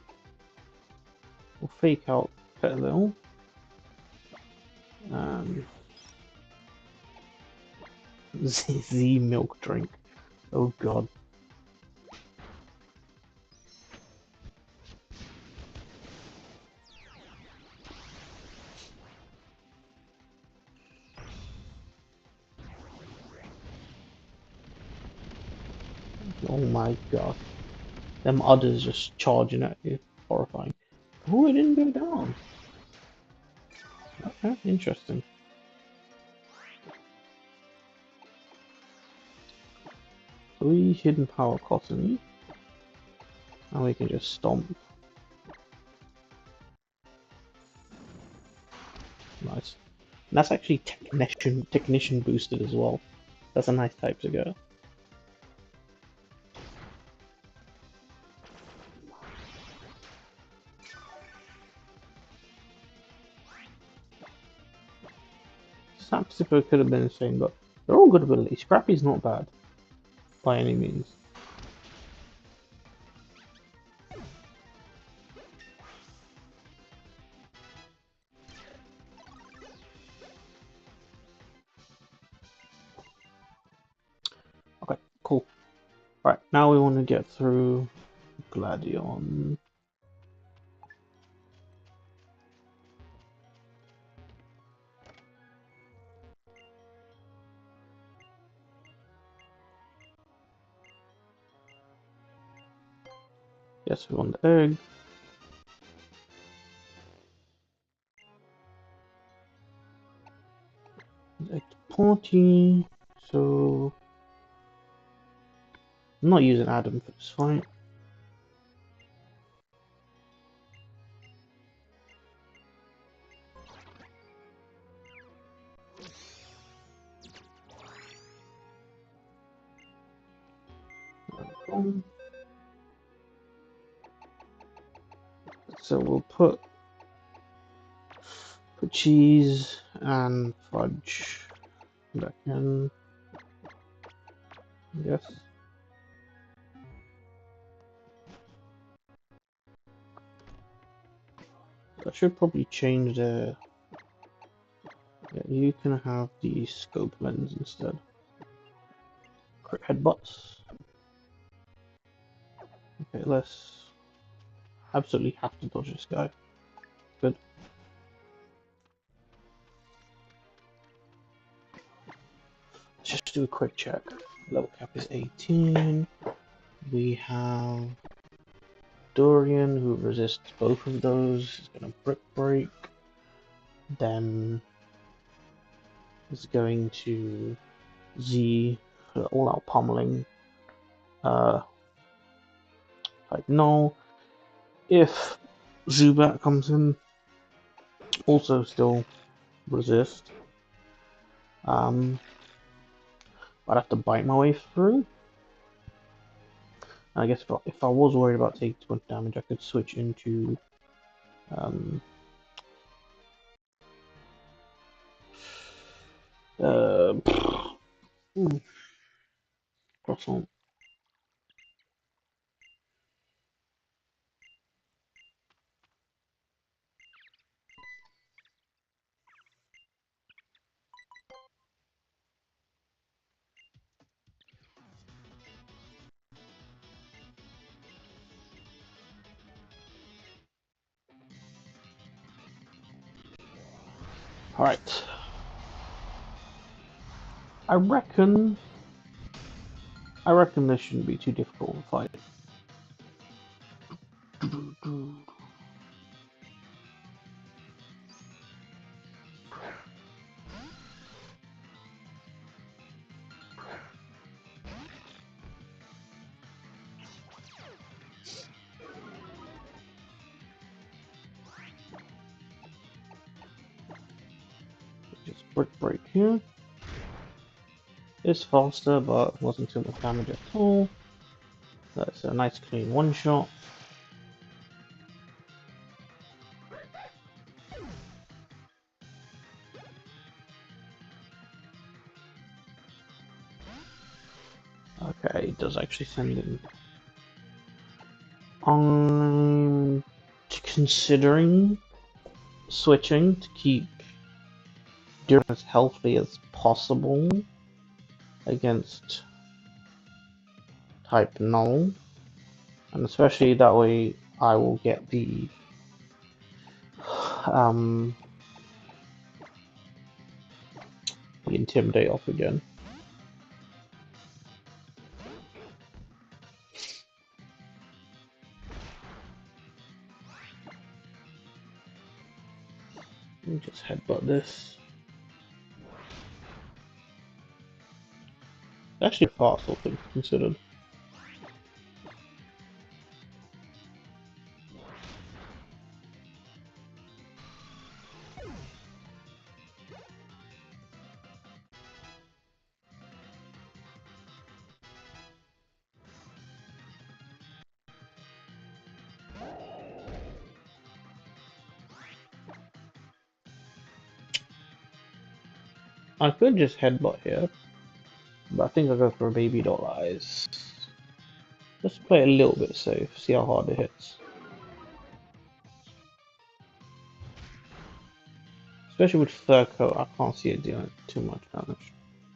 We'll fake out Petlil. Z milk drink. Oh god. Oh my god. Them udders just charging at you. Horrifying. Oh, it didn't go down. Okay, interesting. Three hidden power Cottony. And we can just stomp. Nice. And that's actually technician boosted as well. That's a nice type to go. Sapsipo could have been insane, but they're all good abilities. Scrappy's not bad by any means. Okay, cool. Right, now we want to get through Gladion. Yes, we want the egg. Egg to party. So I'm not using Adam for this fight. So we'll put cheese and fudge back in. Yes. I should probably change the... Yeah, you can have the scope lens instead. Crit headbutts. Okay, let's absolutely have to dodge this guy. Good. Let's just do a quick check. Level cap is 18. We have Dorian, who resists both of those. He's gonna brick break. Then is going to Z for all out pummeling. Like no. If Zubat comes in, also still resist. I'd have to bite my way through. I guess if I was worried about taking too much damage, I could switch into croissant. All right. I reckon this shouldn't be too difficult to fight. Brick Break here. It's faster, but wasn't too much damage at all. That's a nice clean one shot. Okay, it does actually send in. I'm considering switching to keep Duran as healthy as possible against type Null, and especially that way I will get the Intimidate off again. Let me just headbutt this. Actually, a fast all things considered. I could just headbutt here, but I think I'll go for a baby doll eyes. Just play a little bit safe, see how hard it hits. Especially with fur coat, I can't see it doing too much damage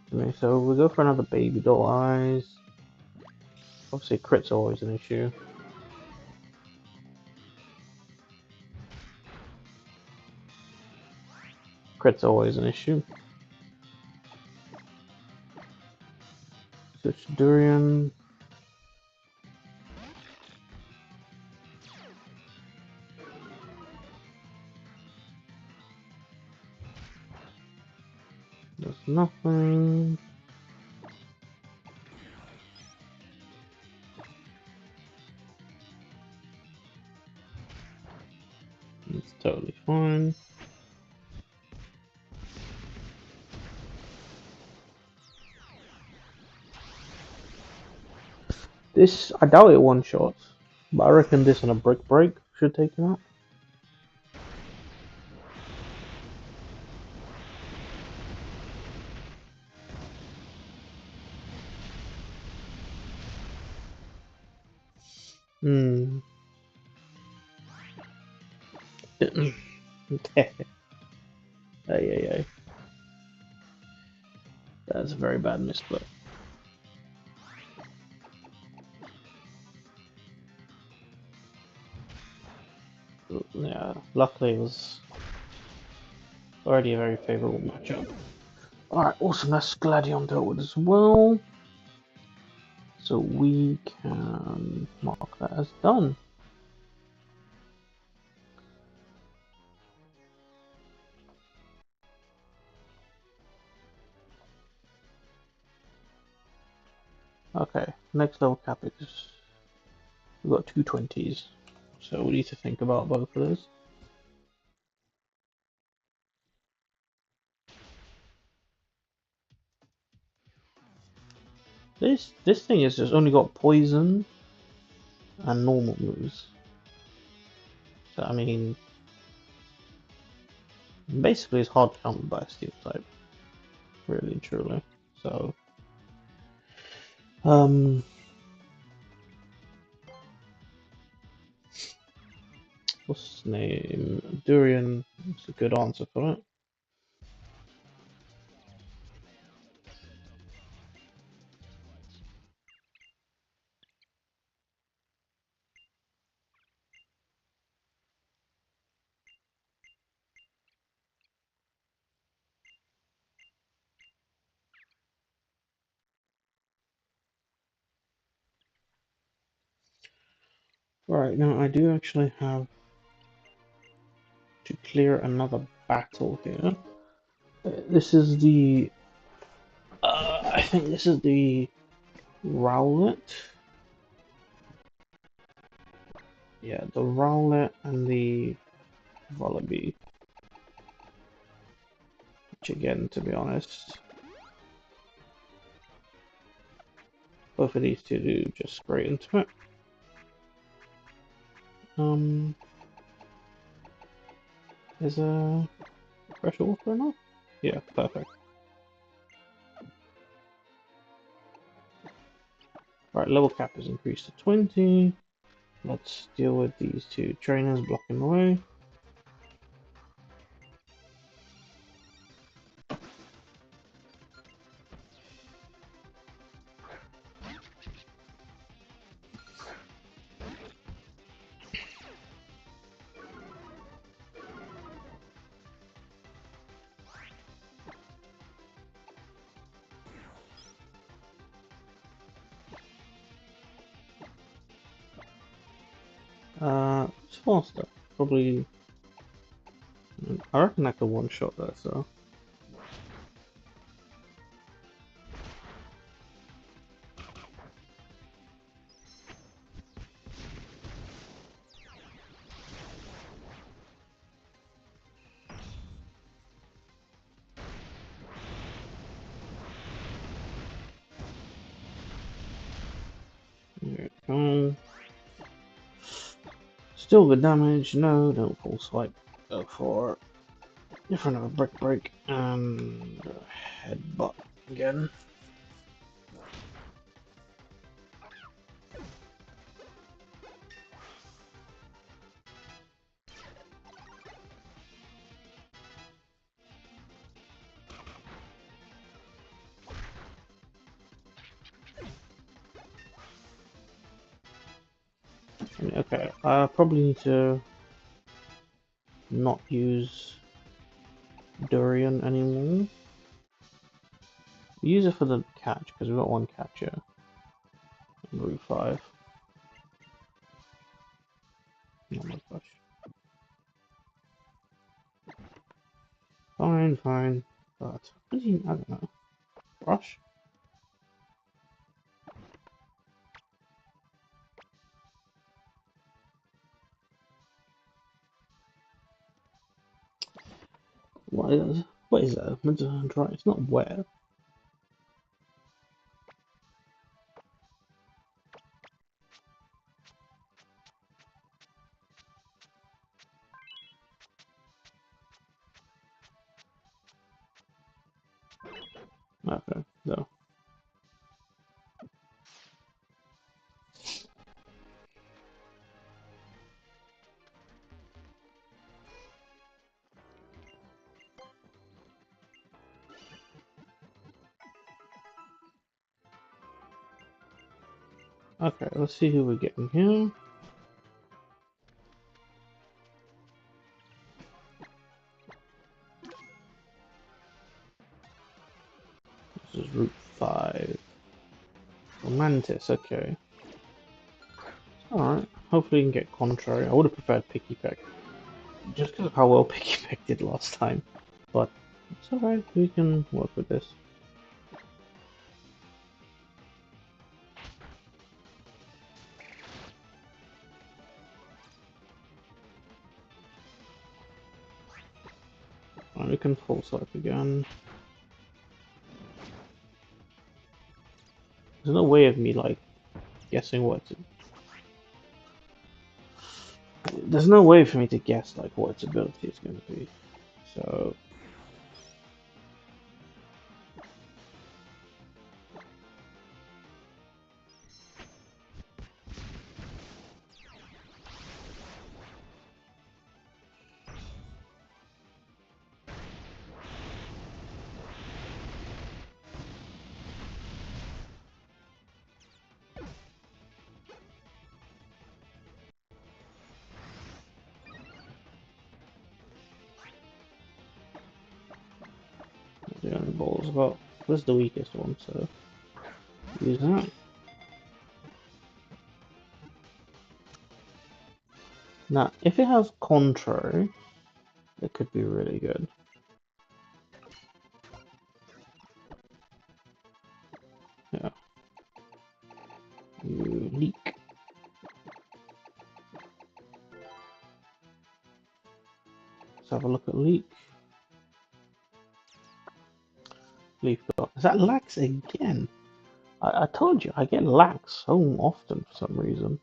to me. So we'll go for another baby doll eyes. Obviously crits are always an issue. Crits are always an issue. Switch to Durian. Does nothing. It's totally fine. This, I doubt it one shots, but I reckon this and a brick break should take him out. Hmm. Ay, ay, ay. That's a very bad misplay. Yeah, luckily it was already a very favorable matchup. Alright, awesome, that's Gladion dealt with as well. So we can mark that as done. Okay, next level cap is we've got two 20s. So we need to think about both of those. This thing has just only got poison and normal moves. So I mean, basically it's hard to counter by a steel type, really and truly. So what's his name? Durian. That's a good answer for it. Right, now I do actually have to clear another battle here. This is the I think this is the Rowlet. Yeah, the Rowlet and the Wallaby. much again, to be honest. Both of these two do just straight into it. Is a pressure water enough? Yeah, perfect. Right, level cap is increased to 20. Let's deal with these two trainers blocking the way. It's faster. Probably. I reckon I could one shot that, so. There it goes. Still good damage. No, don't full swipe. Go for in front of a brick break and headbutt again. Okay, I probably need to not use Durian anymore. Use it for the catch because we've got one catcher. Route 5. Oh my gosh. Fine, fine. But I don't know. Brush? What is that? Meant to dry. It's not wet. Okay, so. Okay, let's see who we're getting here. This is Route 5. Romantis, okay. Alright, hopefully we can get contrary. I would have preferred Picky Peck. Just because of how well Picky Peck did last time. But it's alright, we can work with this. Alright, we can full swipe again. There's no way of me, like, guessing what to... There's no way for me to guess, like, what its ability is going to be. So... the only balls, but this is the weakest one, so... Use that. Now, if it has contrary, it could be really good. Yeah. You leak. Let's have a look at leak. completely forgot. Is that lax again? I told you, I get lax so often for some reason.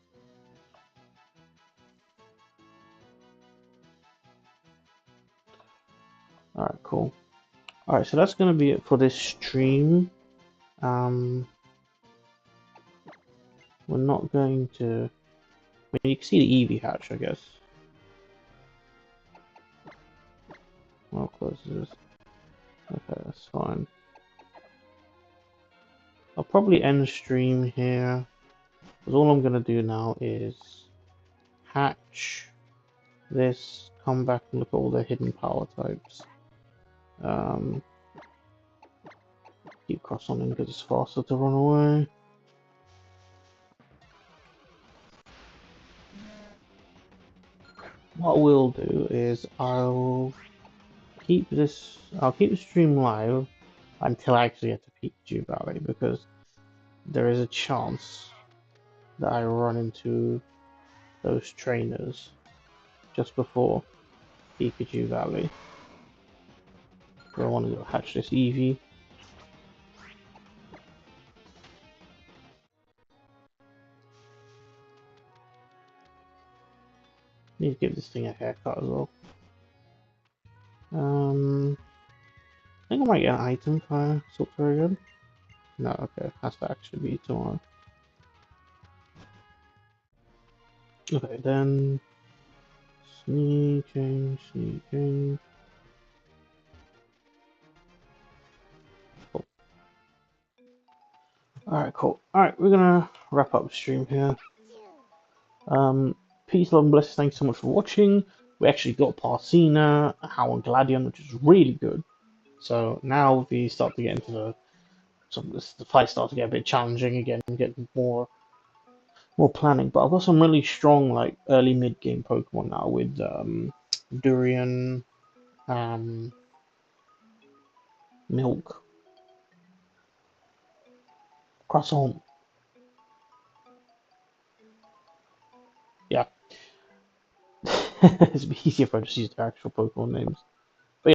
Alright, cool. Alright, so that's going to be it for this stream. We're not going to... I mean, you can see the Eevee hatch, I guess. How close is this? Okay, that's fine. I'll probably end the stream here. Because all I'm going to do now is hatch this, come back and look at all the hidden power types. Keep cross on him because it's faster to run away. What we'll do is I'll keep the stream live until I actually get to Pikachu Valley, because there is a chance that I run into those trainers just before Pikachu Valley. So I want to go hatch this Eevee. Need to give this thing a haircut as well. I think I might get an item if I sort very good. No, okay, has to actually be tomorrow. Okay, then sneak change, sneak change. Cool. Alright, cool. Alright, we're gonna wrap up the stream here. Peace, love, and blessings. Thanks so much for watching. We actually got Parcina, How and Gladion, which is really good. So now we start to get into the fights start to get a bit challenging again and get more planning. But I've got some really strong like early mid game Pokemon now with Durian, Milk, Croissant. Yeah. It's easier if I just use their actual Pokemon names.